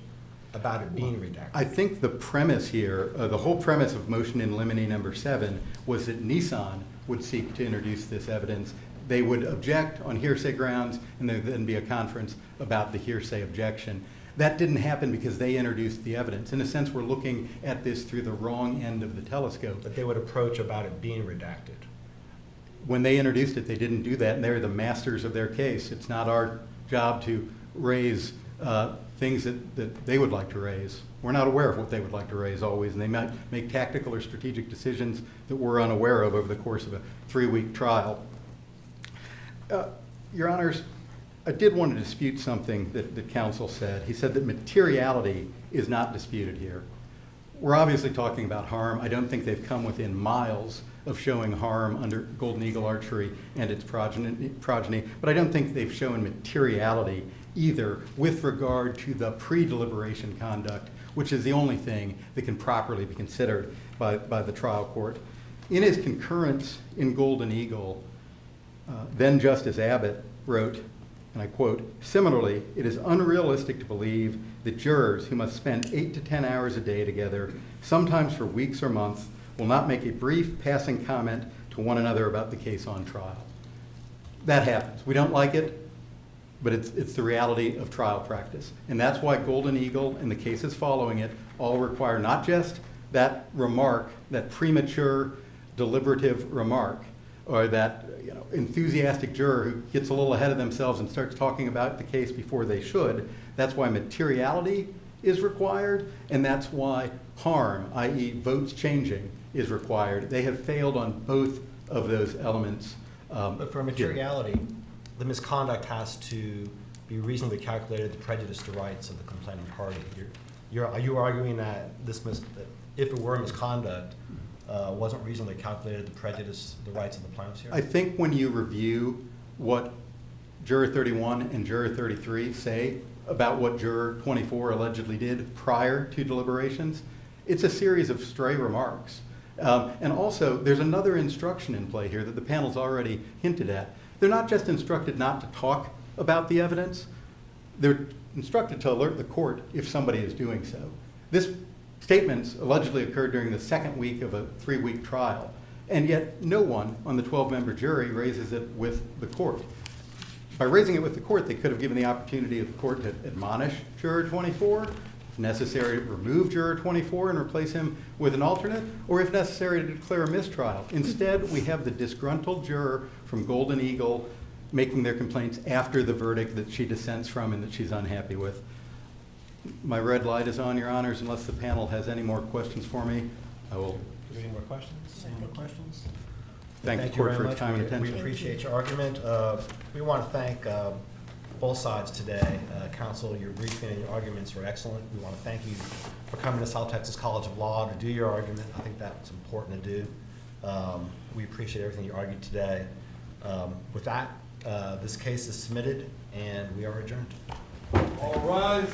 about it being redacted? I think the premise here, the whole premise of motion in limine number 7 was that Nissan would seek to introduce this evidence. They would object on hearsay grounds, and there would then be a conference about the hearsay objection. That didn't happen because they introduced the evidence. In a sense, we're looking at this through the wrong end of the telescope. But they would approach about it being redacted. When they introduced it, they didn't do that, and they're the masters of their case. It's not our job to raise things that they would like to raise. We're not aware of what they would like to raise always, and they might make tactical or strategic decisions that we're unaware of over the course of a 3-week trial. Your Honors, I did want to dispute something that counsel said. He said that materiality is not disputed here. We're obviously talking about harm. I don't think they've come within miles of showing harm under Golden Eagle Archery and its progeny, but I don't think they've shown materiality either with regard to the pre-deliberation conduct, which is the only thing that can properly be considered by the trial court. In his concurrence in Golden Eagle, then Justice Abbott wrote, and I quote, "Similarly, it is unrealistic to believe that jurors who must spend 8 to 10 hours a day together, sometimes for weeks or months, will not make a brief passing comment to one another about the case on trial." That happens. We don't like it, but it's the reality of trial practice. And that's why Golden Eagle and the cases following it all require not just that remark, that premature deliberative remark, or that enthusiastic juror who gets a little ahead of themselves and starts talking about the case before they should. That's why materiality is required, and that's why harm, i.e. votes changing, is required. They have failed on both of those elements. But for materiality, the misconduct has to be reasonably calculated to prejudice the rights of the complaining party. Are you arguing that that if it were misconduct, wasn't reasonably calculated to prejudice the rights of the plaintiffs here? I think when you review what Juror 31 and Juror 33 say about what Juror 24 allegedly did prior to deliberations, it's a series of stray remarks. And also, there's another instruction in play here that the panel's already hinted at. They're not just instructed not to talk about the evidence, they're instructed to alert the court if somebody is doing so. This statements allegedly occurred during the second week of a 3-week trial, and yet no one on the 12-member jury raises it with the court. By raising it with the court, they could have given the opportunity of the court to admonish Juror 24, if necessary, remove Juror 24 and replace him with an alternate, or if necessary, to declare a mistrial. Instead, we have the disgruntled juror from Golden Eagle making their complaints after the verdict that she dissents from and that she's unhappy with. My red light is on, Your Honors. Unless the panel has any more questions for me, I will. Any more questions? Any more questions? Thank the court for its time and attention. We appreciate your argument. We want to thank both sides today. Counsel, your briefing and your arguments were excellent. We want to thank you for coming to South Texas College of Law to do your argument. I think that's important to do. We appreciate everything you argued today. With that, this case is submitted and we are adjourned. All rise.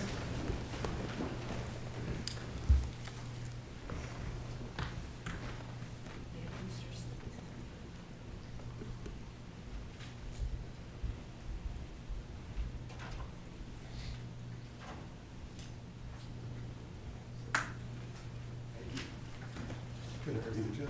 Good to hear you, Judge.